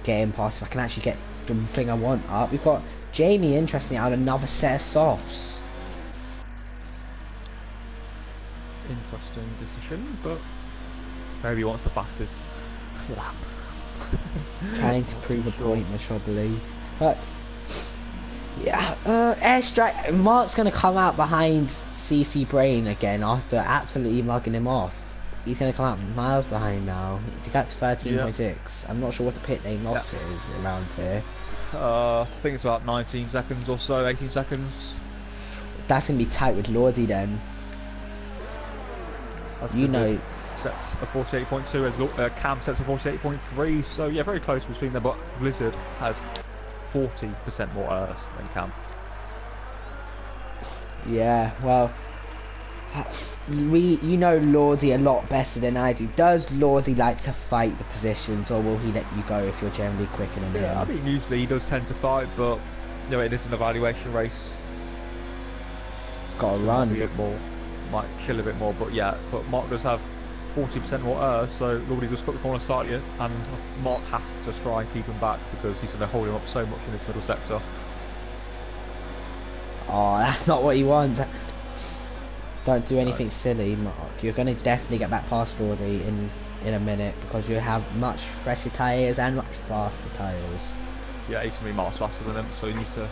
A: getting past. If I can actually get the thing I want up. We've got Jamie, interestingly, on another set of softs.
B: Interesting decision, but maybe he wants the fastest lap.
A: Trying to prove a point, probably. But yeah, airstrike. Mark's gonna come out behind CC Brain again after absolutely mugging him off. He's going to come out miles behind now. He got to 13.6. Yeah. I'm not sure what the pit lane loss is around here.
B: I think it's about 19 seconds or so, 18 seconds.
A: That's going to be tight with Lordy then.
B: That's you know. Sets a 48.2 as Cam sets a 48.3. So yeah, very close between them, but Blizzard has 40% more ERS than Cam.
A: Yeah, well, you know Lordy a lot better than I do. Does Lordy like to fight the positions, or will he let you go if you're generally quicker than him?
B: Yeah, I mean usually he does tend to fight, but you know it is an evaluation race.
A: It's got to run.
B: A bit more, might chill a bit more, but yeah. But Mark does have 40% more ERS, so Lordy does cut the corner slightly, and Mark has to try and keep him back because he's going to hold him up so much in this middle sector.
A: Oh, that's not what he wants. Don't do anything silly, Mark. You're going to definitely get back past Lordy in a minute because you have much fresher tyres and much faster tyres.
B: Yeah, he's going to be miles faster than him, so he needs to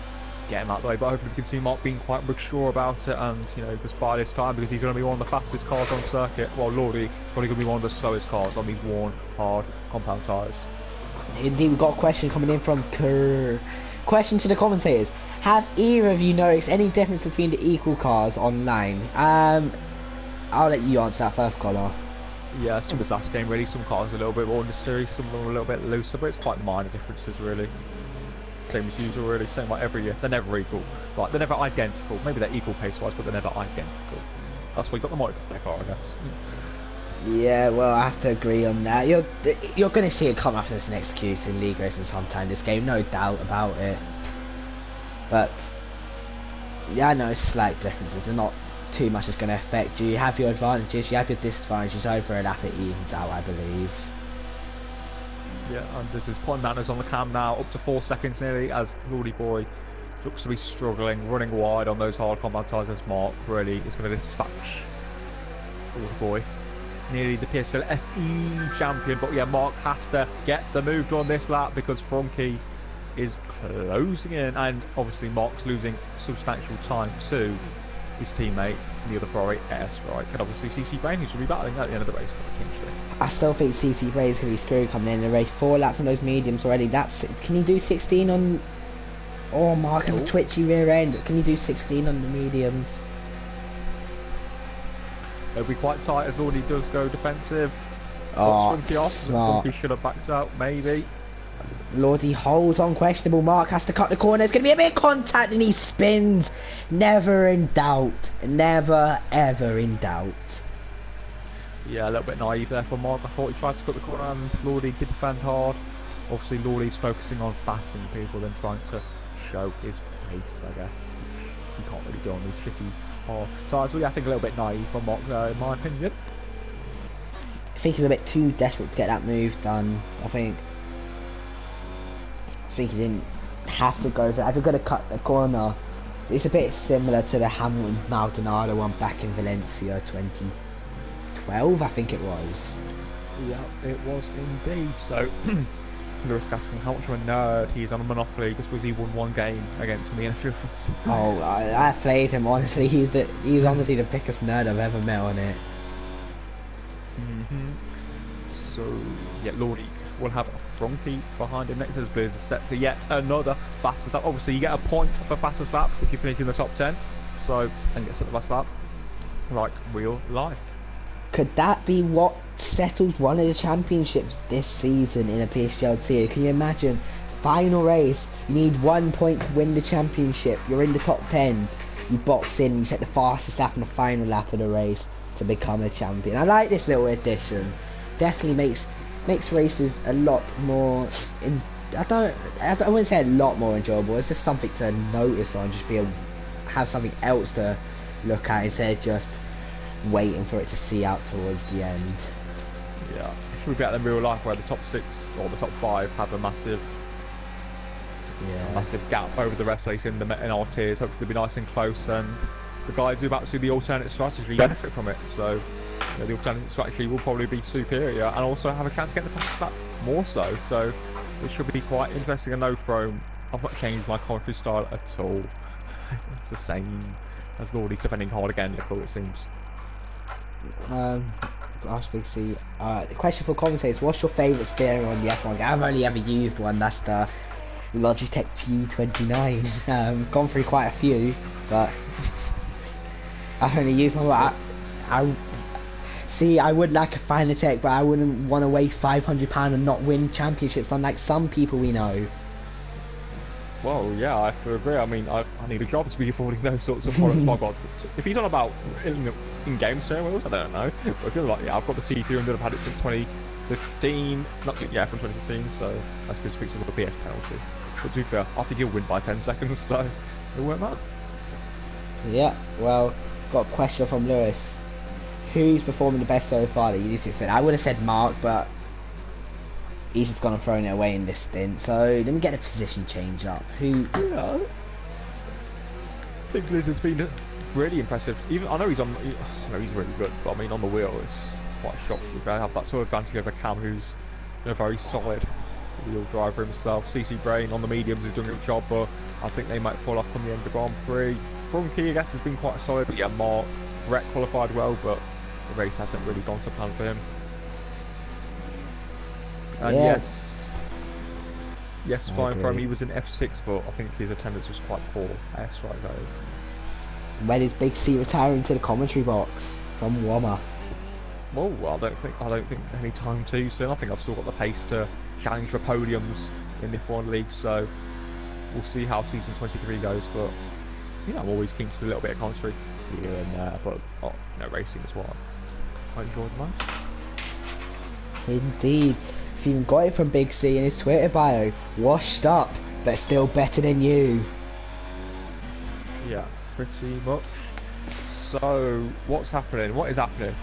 B: get him out of the way. But hopefully we can see Mark being quite mature about it and, you know, just by this time because he's going to be one of the fastest cars on circuit. While Lordy probably going to be one of the slowest cars on these worn, hard, compound tyres.
A: Indeed, we've got a question coming in from Kerr. Question to the commentators. Have either of you noticed any difference between the equal cars online? I'll let you answer that first, Connor.
B: Yeah, some of the last game really. Some cars are a little bit more understeery, some of them are a little bit looser, but it's quite minor differences really. Same as usual really, same like every year. They're never equal. Like, they're never identical. Maybe they're equal pace-wise, but they're never identical. That's why you got the motor car, I guess.
A: Yeah, well, I have to agree on that. You're going to see it come after as an excuse in league racing sometime this game, no doubt about it. But yeah, I know slight differences, but not too much is going to affect you. You have your advantages, you have your disadvantages. Over a lap it evens out, I believe.
B: Yeah, and this is putting Manners on the cam now, up to 4 seconds nearly, as Lordy Boy looks to be struggling, running wide on those hard combat tyres as Mark really is going to dispatch Lordy Boy. Nearly the PSGL FE champion, but yeah, Mark has to get the move done this lap because Frankie is closing in, and obviously Mark's losing substantial time to his teammate in the other Ferrari airstrike, and obviously CC Brain, who should be battling at the end of the race for the Kingsley.
A: I still think CC Brain is going to be screwed coming in the race. 4 laps on those mediums already. Can you do 16 on? Oh, Mark has a twitchy rear end. Can you do 16 on the mediums?
B: It'll be quite tight as Lordy does go defensive.
A: Oh,
B: Funky off.
A: smart.
B: Funky should have backed out, maybe.
A: Lordy holds on, questionable. Mark has to cut the corner. It's going to be a bit of contact and he spins. Never in doubt. Never, ever in doubt.
B: Yeah, a little bit naive there for Mark. I thought he tried to cut the corner and Lordy did defend hard. Obviously, Lordy's focusing on fasting people than trying to show his pace, I guess. Which he can't really do on these shitty hard tires. So yeah, I think a little bit naive from Mark there, in my opinion.
A: I think he's a bit too desperate to get that move done. I think he didn't have to go for it. If you're going to cut the corner, it's a bit similar to the Hamilton-Maldonado one back in Valencia 2012, I think it was.
B: Yeah, it was indeed. So, the risk asking how much of a nerd he is on a Monopoly just because he won one game against me and a few of us.
A: Oh, I played him, honestly. He's honestly the biggest nerd I've ever met on it.
B: So, yeah, Lordy will have a Frankie behind him next as Blizzard set to yet another fastest lap. Obviously, you get a point for fastest lap if you finish in the top 10. So, and get to the last lap, like real life.
A: Could that be what settles one of the championships this season in a PSGL tier? Can you imagine? Final race, you need 1 point to win the championship. You're in the top 10. You box in, you set the fastest lap and the final lap of the race to become a champion. I like this little addition. Definitely makes races a lot more. I wouldn't say a lot more enjoyable. It's just something to notice on. Just have something else to look at instead of just waiting for it to see out towards the end.
B: Yeah, it should be better than real life where the top 6 or the top 5 have a massive gap over the rest race in our tiers. Hopefully it'll be nice and close, and the guys who actually the alternate strategy benefit from it. So the alternate strategy will probably be superior and also have a chance to get the fastest lap more so. So it should be quite interesting. And no throne, I've not changed my commentary style at all. It's the same as Lordy defending hard again, Liverpool, it seems.
A: Ask Big C. The question for commentators: what's your favourite steering on the F1? I've only ever used one. That's the Logitech G29. Gone through quite a few, but I've only used one. But I would like a finer tech, but I wouldn't want to waste £500 and not win championships, unlike some people we know.
B: Well, yeah, I agree. I mean, I need a job to be affording those sorts of products. My God, if he's on about in-game steering wheels, I don't know. But if you're like, yeah, I've got the T300, I've had it since 2015. From 2015. So that's good. Speaks of a PS penalty. But to be fair, I think he'll win by 10 seconds. So it won't matter.
A: Yeah. Well, got a question from Lewis. Who's performing the best so far that you least expect? I would have said Mark, but he's just gone and thrown it away in this stint. So let me get a position change up. Who?
B: Yeah. I think Liz has been really impressive. Even I know he's really good, but I mean on the wheel it's quite a shock to have that sort of advantage over Cam, who's a very solid wheel driver himself. CC Brain on the mediums is doing a good job, but I think they might fall off from the end of Grand Prix. Brunky, I guess, has been quite solid, but yeah, Mark Brett qualified well, but the race hasn't really gone to plan for him. And
A: yeah.
B: yes, fine for him. He was in F6, but I think his attendance was quite poor. That's right, guys.
A: When is Big C retiring to the commentary box from Wama?
B: Well, I don't think any time too soon. I think I've still got the pace to challenge for podiums in the F1 League, so we'll see how season 23 goes. But yeah, I'm always keen to do a little bit of commentary here and there, but racing is what I enjoy the most.
A: Indeed. I've even got it from Big C in his Twitter bio. Washed up, but still better than you.
B: Yeah, pretty much. So, what's happening? What is happening?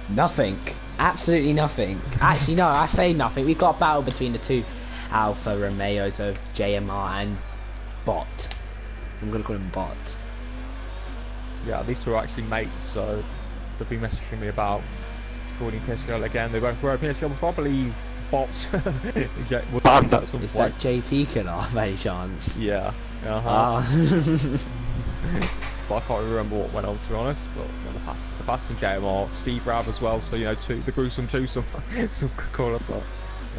A: Nothing. Absolutely nothing. Actually, no, I say nothing. We've got a battle between the two Alfa Romeos of JMR and Bot. I'm going to call him Bot.
B: Yeah, these two are actually mates, so they've been messaging me about joining PSGL again. They both were at PSGL before, I believe. Bots was banned at some point.
A: Is that JT killer by any chance?
B: Yeah. But I can't remember what went on, to be honest. But the past and JMR, Steve Rav as well. So the gruesome two, some could call it, but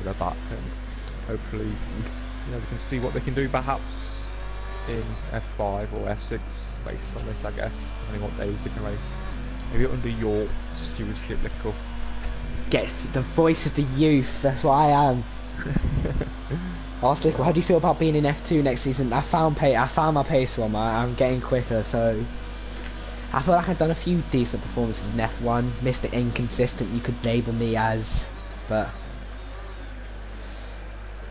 B: they're back, and hopefully we can see what they can do, perhaps in F5 or F6 based on this, I guess, depending on what days they can race. Maybe under your stewardship, Lickle.
A: Get the voice of the youth, that's what I am. Arctic, how do you feel about being in F2 next season? I found my pace one. I'm getting quicker, so I feel like I've done a few decent performances in F1. Mr. Inconsistent, you could label me as, but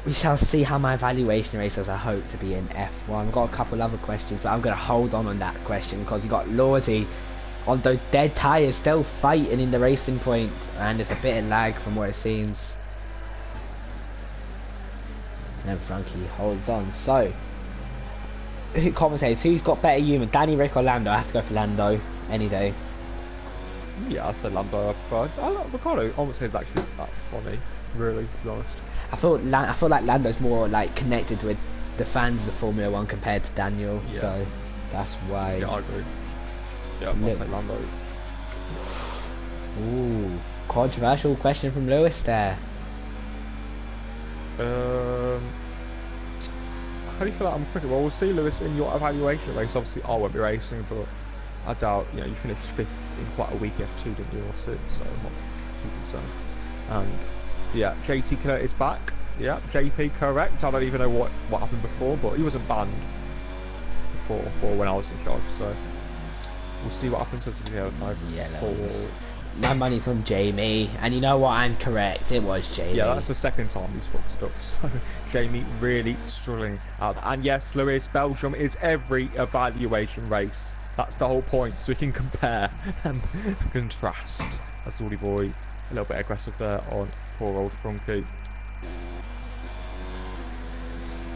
A: we shall see how my evaluation races. I hope to be in F1. I've got a couple other questions, but I'm going to hold on that question because you got Lordy on those dead tyres still fighting in the racing point, and there's a bit of lag from what it seems. And Frankie holds on. So, who commentates? Who's got better human? Danny, Rick, or Lando? I have to go for Lando any day.
B: Yeah, I said Lando. But Ricardo almost is actually that funny, really, to be honest.
A: I feel like Lando's more like connected with the fans of Formula One compared to Daniel. Yeah. So that's why.
B: Yeah, I agree. Yeah, I'll say Lando.
A: Ooh, controversial question from Lewis there.
B: How do you feel like I'm quicker? Well, we'll see, Lewis, in your evaluation race. Obviously, I won't be racing, but I doubt, you finished 5th in quite a weak F2, didn't you, or 6th, so I'm not too concerned. And, yeah, JT Killer is back. Yeah, JP, correct. I don't even know what happened before, but he wasn't banned before when I was in charge, so we'll see what happens.
A: My money's on Jamie, and you know what? I'm correct. It was Jamie.
B: Yeah, that's the second time he's fucked it up. So Jamie really struggling out. And yes, Lewis, Belgium is every evaluation race. That's the whole point, so we can compare and contrast. That's Lordy boy, a little bit aggressive there on poor old Frankie.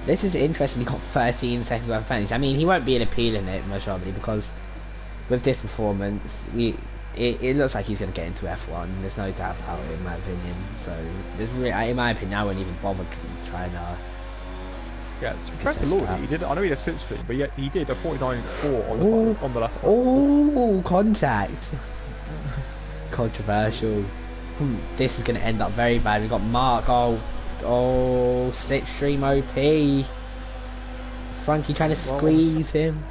A: This is interesting. He got 13 seconds worth of penalties. I mean, he won't be appealing it much probably because with this performance, it looks like he's going to get into F1. There's no doubt about it, in my opinion. So, in my opinion, I wouldn't even bother trying to.
B: Yeah, to be fair to Lordy, he did. I know he did a slipstream, but yet he did a 49.4 on the last side.
A: Oh, contact! Controversial. This is going to end up very bad. We've got Mark. Oh, slipstream OP. Frankie trying to squeeze him.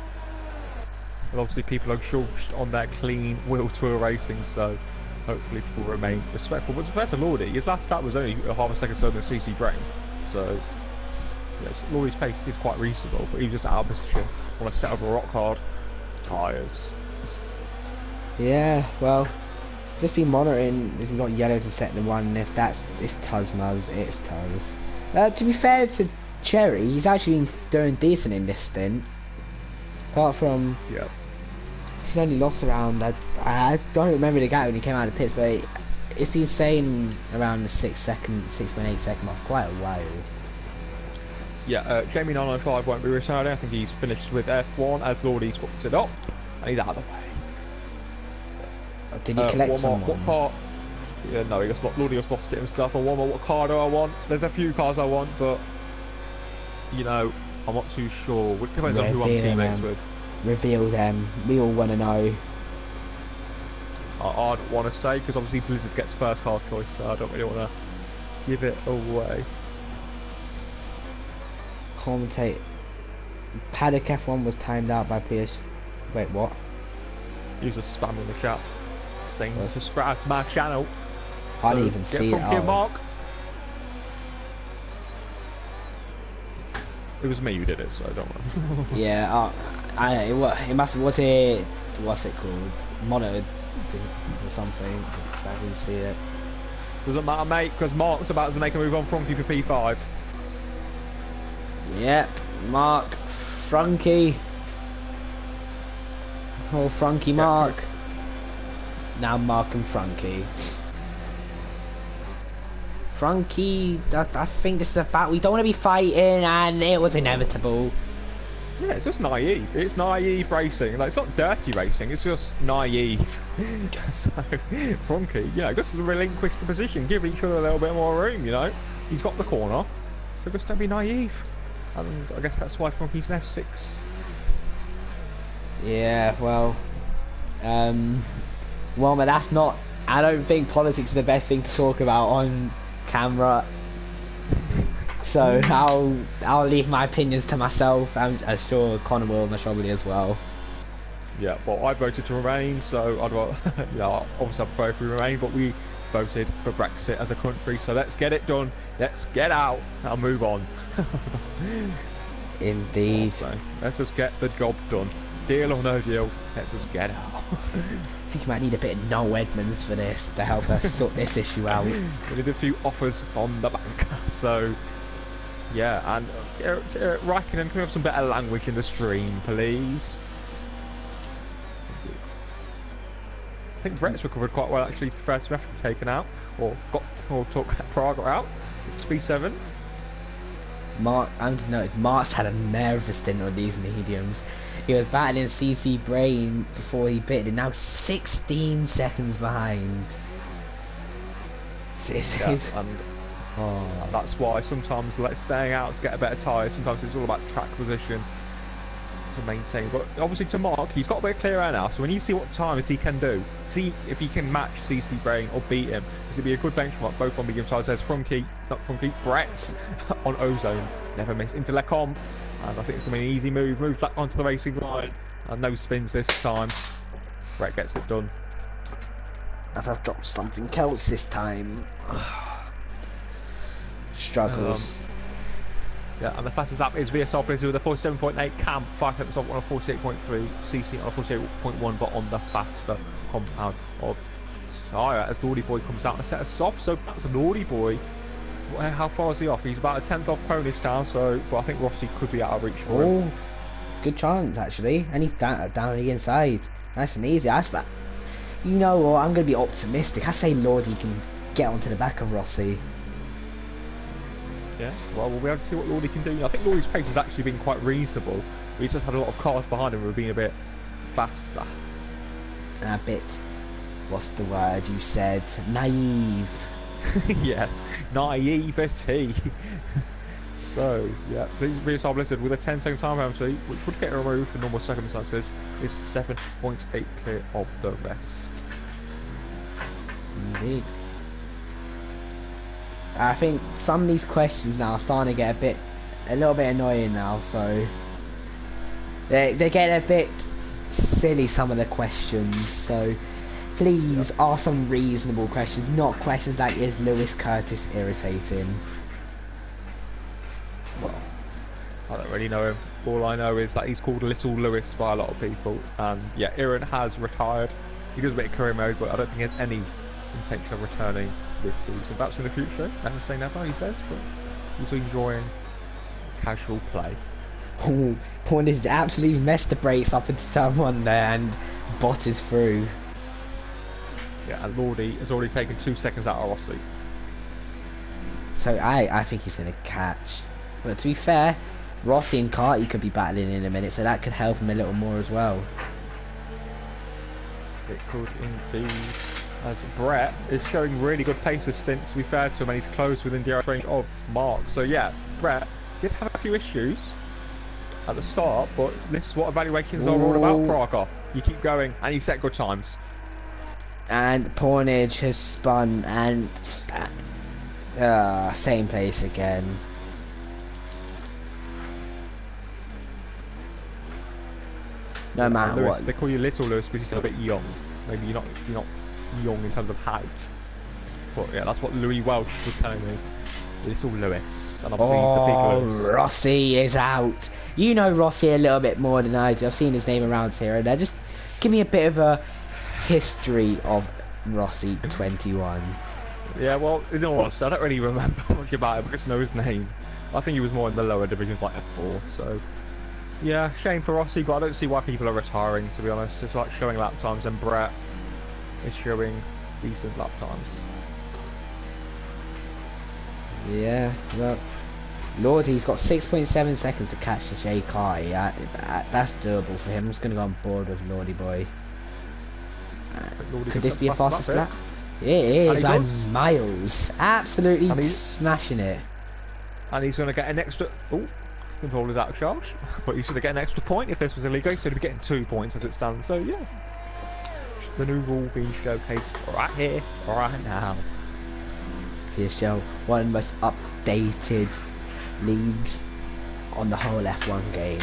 B: And obviously people are judged on their clean wheel-to-wheel racing, so hopefully people remain respectful. But compared to Lordy, his last stat was only half a second slower than CC Brain, so yes, Lordy's pace is quite reasonable, but he's just out of position on a set of rock hard tyres.
A: Yeah, well, just been monitoring if you've got yellows in second one, and if it's Tuzmaz, it's Tuz. To be fair to Cherry, he's actually been doing decent in this stint. Apart from, he's only lost around, I don't remember the guy when he came out of the pits, but it's been saying around the 6.8 second mark for quite a while.
B: Yeah, Jamie 995 won't be returning. I think he's finished with F1 as Lordy's fucked it up, and he's out of the way.
A: Did he collect someone?
B: What car? Yeah, no, Lordy just lost it himself. And one more, what car do I want? There's a few cars I want, but I'm not too sure. It depends on who I'm teammates with.
A: Reveal them. We all want to know.
B: I don't want to say because obviously Blizzard gets first car choice, so I don't really want to give it away.
A: Commentate. Paddock F1 was timed out by PS. Wait, what?
B: He was just spamming the chat, saying subscribe to my channel.
A: I didn't even see it.
B: Mark. It was me who did it, so I don't know.
A: Yeah, was it, what's it called? Monitored or something, so I didn't see it.
B: Doesn't matter, mate, because Mark's about to make a move on Frankie for P5.
A: Yeah, Mark, Frankie. Oh, Frankie, Mark. Now Mark and Frankie. Frankie, I think this is about, we don't want to be fighting, and it was inevitable.
B: Yeah, it's just naive. It's naive racing. Like, it's not dirty racing, it's just naive. So, Frankie, just relinquish the position, give each other a little bit more room, He's got the corner, so just don't be naive. And I guess that's why Frankie's an F6.
A: Yeah, well, but that's not, I don't think politics is the best thing to talk about on camera, so I'll leave my opinions to myself. I'm sure Connor will, and probably as well.
B: Yeah, well, I voted to remain, so I'd rather, obviously I prefer if we remain, but we voted for Brexit as a country, so let's get it done, let's get out, and move on.
A: Indeed.
B: So let's just get the job done. Deal or no deal, let's just get out.
A: I think you might need a bit of Noel Edmonds for this to help us sort this issue out.
B: We need a few offers from the bank. So yeah, and Raikkonen, can we have some better language in the stream, please? I think Brett's recovered quite well actually. Fair to have taken out or took Praga out. P7.
A: I'm to notice Mark's had a nervous stint on these mediums. He was battling CC Brain before he pitted, and now 16 seconds behind.
B: That's why sometimes staying out to get a better tyre. Sometimes it's all about track position to maintain. But obviously to Mark, he's got a bit of clear air now. So when you see what times he can do, see if he can match CC Brain or beat him. This would be a good benchmark, both on medium tyres. There's Brett on Ozone. Never miss into Lecombe. And I think it's going to be an easy move. Moves back onto the racing line. And no spins this time. Brett gets it done.
A: I've dropped something else this time. Struggles.
B: Yeah, and the fastest lap is VSR Blizzard with a 47.8, Cam 5 seconds off on a 48.3, CC on a 48.1, but on the faster compound of tyre as Lordy Boy comes out and set us off. So that's a Lordy Boy. How far is he off? He's about a 10th off Polish now, so but I think Rossi could be out of reach for him.
A: Oh, good chance actually. And he's down the inside. Nice and easy. That's that. You know what? I'm going to be optimistic. I say Lordy can get onto the back of Rossi.
B: Yeah, well, we'll be able to see what Lordy can do. I think Lordy's pace has actually been quite reasonable. He's just had a lot of cars behind him who have been a bit faster.
A: A bit, what's the word you said? Naive.
B: Yes, naivety. So, yeah, VSR Blizzard with a 10-second time penalty, which would get removed for normal circumstances, is 7.8 clear of the rest.
A: Indeed. I think some of these questions now are starting to get a little bit annoying now, so they're getting a bit silly, some of the questions, so please ask some reasonable questions, not questions like is Lewis Curtis irritating.
B: Well, I don't really know him. All I know is that he's called Little Lewis by a lot of people, and yeah, Aaron has retired. He does a bit of career mode, but I don't think he has any intention of returning this season. Perhaps in the future, never say never, he says, but he's enjoying casual play.
A: Oh, Pornage absolutely messed the brakes up into turn 1 there and botted through.
B: Yeah, and Lordy has already taken 2 seconds out of Rossi.
A: So I think he's going to catch. But to be fair, Rossi and Carty could be battling in a minute, so that could help him a little more as well.
B: It could indeed. As Brett is showing really good pace this stint, to be fair to him, and he's close within the range of Mark. So yeah, Brett did have a few issues at the start, but this is what evaluations are all about, Praga. You keep going, and you set good times.
A: And Pornage has spun, and same place again. No matter
B: Lewis,
A: what.
B: they call you Little Lewis because you're still a bit young. Maybe you're not young in terms of height. But yeah, that's what Louis Welsh was telling me. Little Lewis. And obviously he's the big Lewis.
A: Rossi is out. You know Rossi a little bit more than I do. I've seen his name around here and there. Just give me a bit of a history of Rossi 21.
B: Yeah, well, in all honesty, I don't really remember much about him because I know his name. I think he was more in the lower divisions like F4, so yeah, shame for Rossi, but I don't see why people are retiring, to be honest. It's like showing lap times, and Brett is showing decent lap times.
A: Yeah, well, Lordy's got 6.7 seconds to catch the J car. Yeah, that's doable for him. I'm just going to go on board with Lordy boy. Could this be a fastest lap? It is, by miles. Absolutely smashing it.
B: And he's going to get an extra... Oh, control is out of charge. But he's going to get an extra point if this was illegal. He's going to be getting 2 points as it stands. So, yeah. The new rule being showcased right here, right now.
A: PSGL, one of the most updated leagues on the whole F1 game.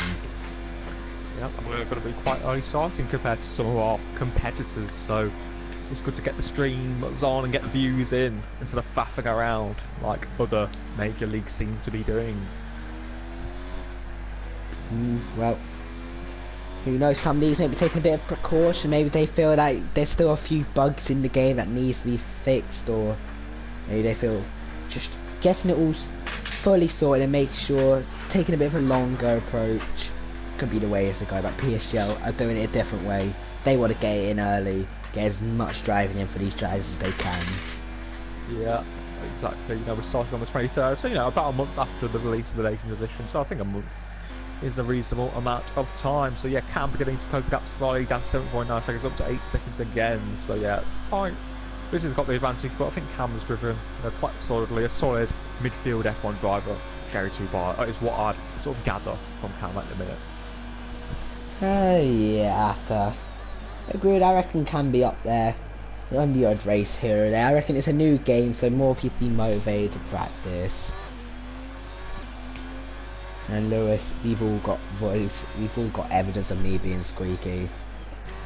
B: Yeah, and we're going to be quite early starting compared to some of our competitors. So, it's good to get the streams on and get the views in instead of faffing around like other major leagues seem to be doing.
A: Well, who knows, some of these may be taking a bit of precaution. Maybe they feel like there's still a few bugs in the game that needs to be fixed, or maybe they feel just getting it all fully sorted and make sure, taking a bit of a longer approach could be the way to go. But PSGL are doing it a different way. They want to get it in early, get as much driving in for these drivers as they can.
B: Yeah, exactly. We're starting on the 23rd, so about a month after the release of the Nations Edition. So I think a month is a reasonable amount of time. So yeah, Cam beginning to close the gap slightly down to 7.9 seconds, up to 8 seconds again. So yeah, fine. This has got the advantage, but I think Cam's driven quite solidly, a solid midfield F1 driver. Jerry 2 bar is what I'd sort of gather from Cam at the minute.
A: Yeah, after agreed, I reckon can be up there on the odd race here or there. I reckon it's a new game, so more people be motivated to practice. And Lewis, we've all got voice, we've all got evidence of me being squeaky.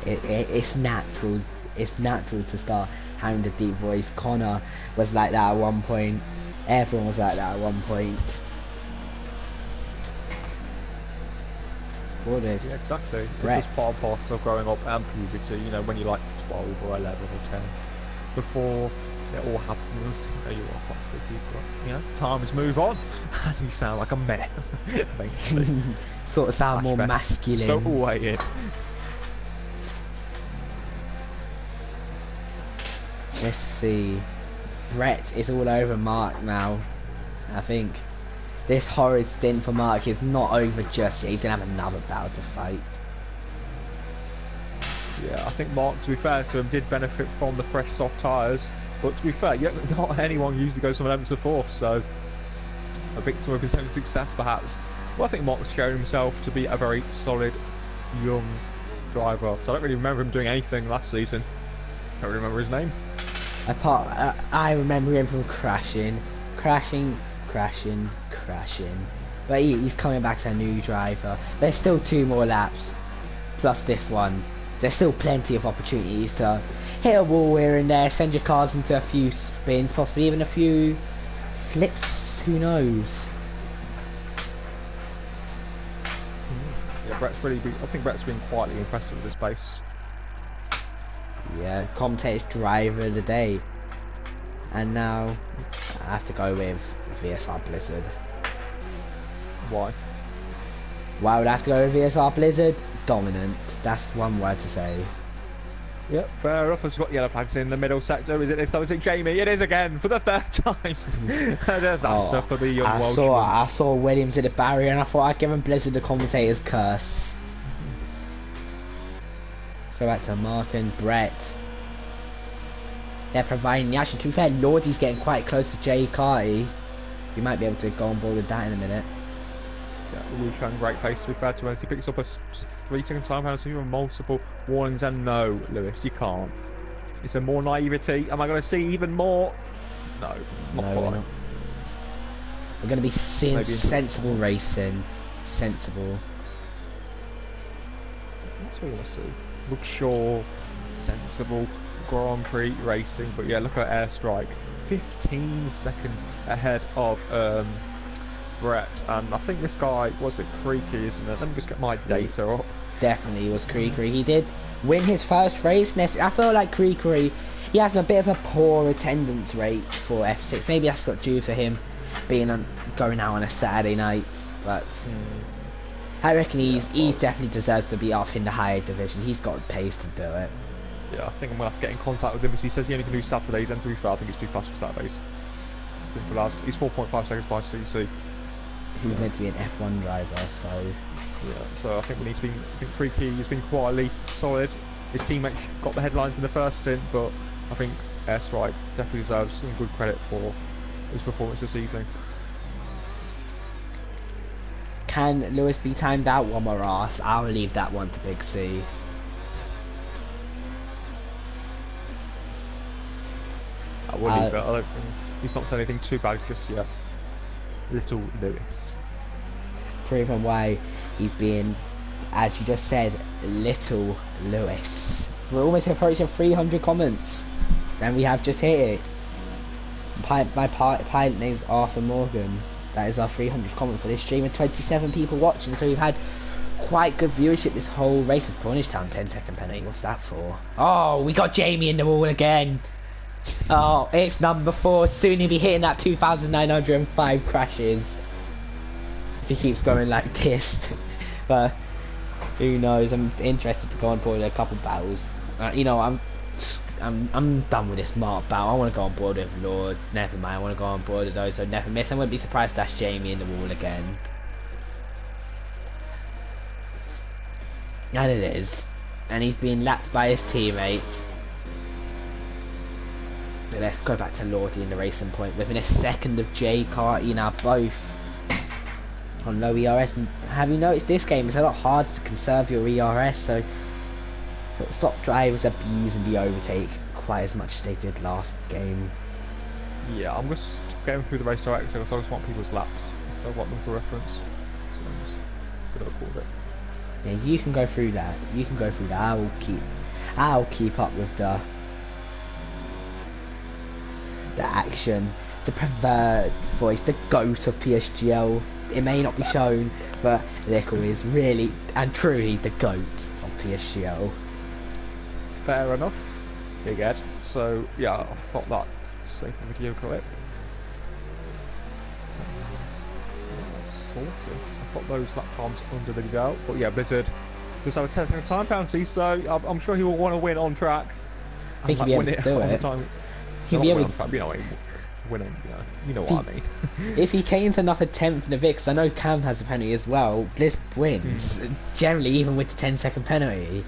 A: It's natural. It's natural to start having the deep voice. Connor was like that at one point. Everyone was like that at one point. Supported.
B: Yeah, exactly.
A: Brett.
B: This is part and parcel of growing up and puberty. When you're like 12 or 11 or 10, before it all happens, you are quite spooky, but times move on, and you sound like a man.
A: Sort of sound more masculine.
B: Slow away in.
A: Let's see. Brett is all over Mark now. I think this horrid stint for Mark is not over just yet. He's gonna have another battle to fight.
B: Yeah, I think Mark, to be fair to him, did benefit from the fresh soft tyres. But to be fair, not anyone usually goes from 11th to 4th, so a victim of his own success perhaps. Well, I think Mark's shown himself to be a very solid young driver. So I don't really remember him doing anything last season. I don't remember his name.
A: I remember him from crashing. But he's coming back to a new driver. There's still 2 more laps, plus this one. There's still plenty of opportunities to hit a wall here and there, send your cars into a few spins, possibly even a few flips, who knows.
B: Yeah, I think Brett's been quietly impressive with this pace.
A: Yeah, commentator's driver of the day. And now I have to go with VSR Blizzard.
B: Why?
A: Why would I have to go with VSR Blizzard? Dominant. That's one word to say.
B: Yep, fair enough. I've got yellow flags in the middle sector. Is it this time? Is it Jamie? It is again for the 3rd time. There's that stuff for the young Welshman.
A: I saw Williams at the barrier and I thought I'd give him Blizzard the commentator's curse. Go back to Mark and Brett. They're providing the action. To be fair, Lordy's getting quite close to Jay Carty. You might be able to go on board with that in a minute.
B: Yeah, really showing great pace to be fair to him. He picks up a 3-second time penalty with multiple warnings, and no, Lewis, you can't. Is there more naivety? Am I going to see even more? No, not quite.
A: We're going to be seeing sensible racing. Sensible.
B: That's what you want to see. Look sure, sensible Grand Prix racing. But yeah, look at Airstrike. 15 seconds ahead of Brett, and I think this guy, was it Creaky, isn't it? Let me just get my data up.
A: Definitely was Creaky. He did win his first race. I feel like Creaky, he has a bit of a poor attendance rate for F6. Maybe that's not due for him being going out on a Saturday night, but I reckon he's definitely deserves to be off in the higher divisions. He's got the pace to do it.
B: Yeah, I think I'm going to have to get in contact with him because he says he only can do Saturdays, and to be fair, I think it's too fast for Saturdays. Simple as. He's 4.5 seconds by CC.
A: He's meant to be an F1 driver, so...
B: Yeah, so I think we need to be... I think Creaky has been quietly solid. His teammate got the headlines in the first stint, but I think Airstrike definitely deserves some good credit for his performance this evening.
A: Can Lewis be timed out one more arse? I'll leave that one to Big C.
B: I will leave it. I don't think he's not saying anything too bad just yet. Little Lewis.
A: Proving why he's being, as you just said, Little Lewis. We're almost approaching 300 comments, and we have just hit it. My pilot name's Arthur Morgan. That is our 300th comment for this stream and 27 people watching. So we've had quite good viewership this whole race. Is Cornish Town 10-second penalty? What's that for? Oh, we got Jamie in the wall again. Oh, it's number 4. Soon he'll be hitting that 2,905 crashes if he keeps going like this. But who knows? I'm interested to go on board with a couple battles. You know, I'm done with this Mark battle. I want to go on board with Lord. Never mind. I want to go on board with those. So never miss. I wouldn't be surprised if that's Jamie in the wall again. And it is. And he's being lapped by his teammate. But let's go back to Lordy in the racing point. Within a second of Jay Carty now, both on low ERS. And have you noticed this game? It's a lot harder to conserve your ERS. So stop drivers abusing the overtake quite as much as they did last game.
B: Yeah, I'm just going through the race directly, so I just want people's laps. So I want them for reference. So I'm just gonna record it.
A: Yeah, you can go through that. You can go through that. I'll keep up with the action. The preferred voice, the GOAT of PSGL. It may not be shown, but Lickle is really and truly the GOAT of PSGL.
B: Fair enough. Big Ed. So yeah, I've got that saved the video clip. Sorted. I've got those lap times under the belt. But yeah, Blizzard does have a 10-second time penalty, so I'm sure he will want to win on track.
A: I think he'll be able to do it. He'll be able to
B: winning, you know what I mean.
A: If he gains another 10th in the Vic, because I know Cam has the penalty as well, Blizz wins. Generally, even with the 10-second penalty.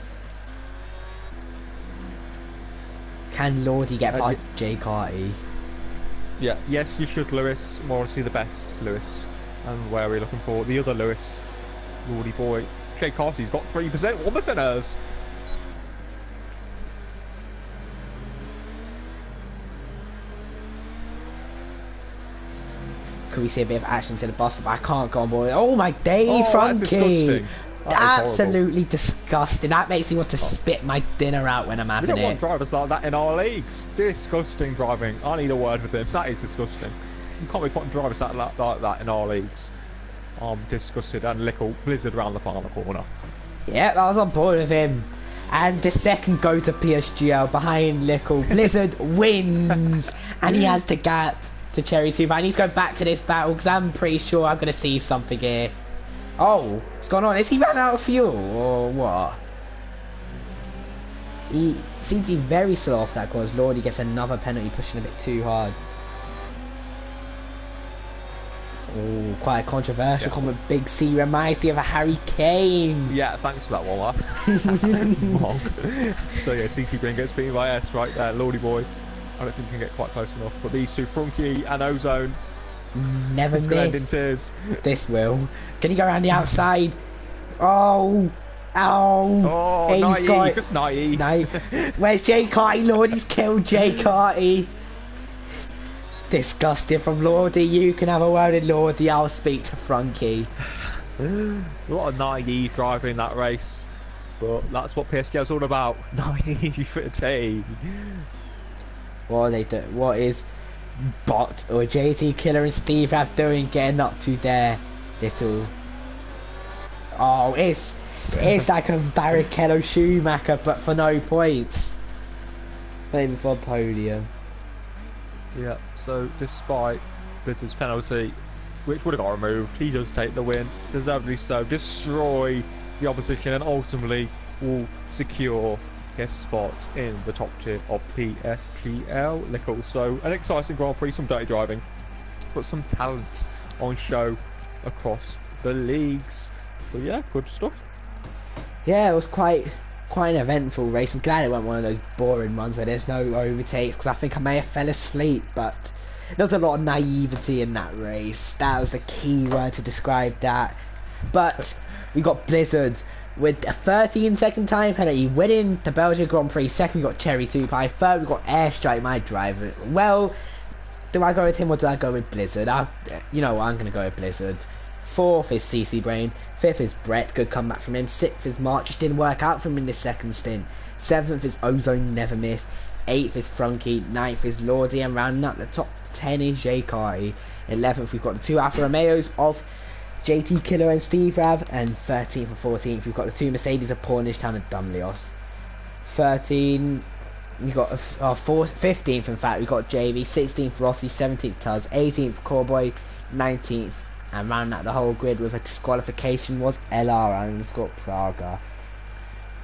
A: Can Lordy get past Jay Carty?
B: Yeah, yes, you should, Lewis. More want to see the best, Lewis. And where are we looking for? The other Lewis. Lordy boy. Jay Carty's got 3%, 1%ers.
A: Could we see a bit of action to the bus? I can't go on board. Oh my day, Frankie! Absolutely disgusting. That makes me want to spit my dinner out when I'm having it.
B: We don't want drivers like that in our leagues. Disgusting driving. I need a word with him. That is disgusting. You can't be putting drivers like that in our leagues. I'm disgusted. And Lickle Blizzard around the final corner.
A: Yeah, I was on board with him. And the second go to PSGL behind Lickle. Blizzard wins. And he has the gap to Cherry 2. But I need to go back to this battle because I'm pretty sure I'm going to see something here. Oh, what's going on? Is he ran out of fuel or what? He seems to be very slow off that course. Lordy gets another penalty, pushing a bit too hard. Oh, quite a controversial comment. Big C reminds me of a Harry Kane.
B: Yeah, thanks for that one, lad. So yeah, CC Green gets beaten by S right there. Lordy boy. I don't think he can get quite close enough. But these two, Frunky and Ozone,
A: never miss.
B: In tears.
A: This will. Can he go around the outside? Oh,
B: he's
A: naive, got
B: just naive.
A: Where's Jay Carty? Lordy's killed Jay Carty. Disgusting from Lordy. You can have a word with Lordy. I'll speak to Frankie.
B: A lot of naive driving in that race, but that's what PSGL's all about. Naivety.
A: What are they doing? What is Bot or JT Killer and Steve have doing getting up to their little... Oh, it's like a Barrichello Schumacher, but for no points. Maybe for a podium.
B: Yeah, so despite Blizzard's penalty, which would have got removed, he does take the win, deservedly so, destroy the opposition and ultimately will secure his spot in the top tier of PSGL. Lickle. So an exciting Grand Prix, some dirty driving, but some talent on show across the leagues. So yeah, good stuff.
A: Yeah, it was quite an eventful race. I'm glad it wasn't one of those boring ones where there's no overtakes, because I think I may have fell asleep, but there was a lot of naivety in that race. That was the key word to describe that. But we got Blizzard with a 13-second time penalty, winning the Belgium Grand Prix. Second, we got Cherry 2 Pie. Third, we got Airstrike, my driver. Well, do I go with him or do I go with Blizzard? You know what, I'm going to go with Blizzard. Fourth is CC Brain. Fifth is Brett, good comeback from him. Sixth is March, just didn't work out for him in this second stint. Seventh is Ozone, never missed. 8th is Frunky, 9th is Lordy, and rounding up the top 10 is Jaykai. 11th we've got the two Alfa Romeos of JT Killer and Steve Rav, and 13th and 14th we've got the two Mercedes of Pornish Town and Dumlios. 13 we got 15th in fact we got JV, 16th Rossi, 17th Tuz, 18th Cowboy, 19th, and rounding out the whole grid with a disqualification was LR and Scott Praga.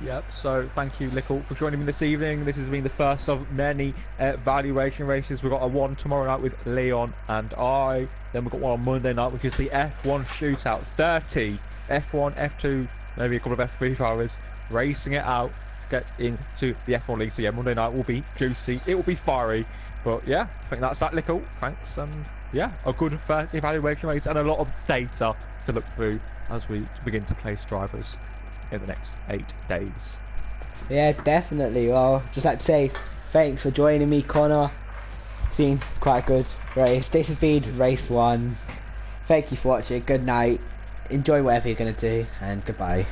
B: Yep, so thank you, Lickle, for joining me this evening. This has been the first of many valuation races. We've got a one tomorrow night with Leon and I. Then we've got one on Monday night, which is the F1 shootout. 30 F1, F2, maybe a couple of F3 drivers racing it out to get into the F1 league. So yeah, Monday night will be juicy. It will be fiery. But yeah, I think that's that, Lickle. Thanks. And yeah, a good first evaluation race and a lot of data to look through as we begin to place drivers in the next 8 days.
A: Yeah, definitely. Well, just like to say thanks for joining me, Connor. Seen quite a good race. This has been race 1. Thank you for watching. Good night. Enjoy whatever you're going to do, and goodbye.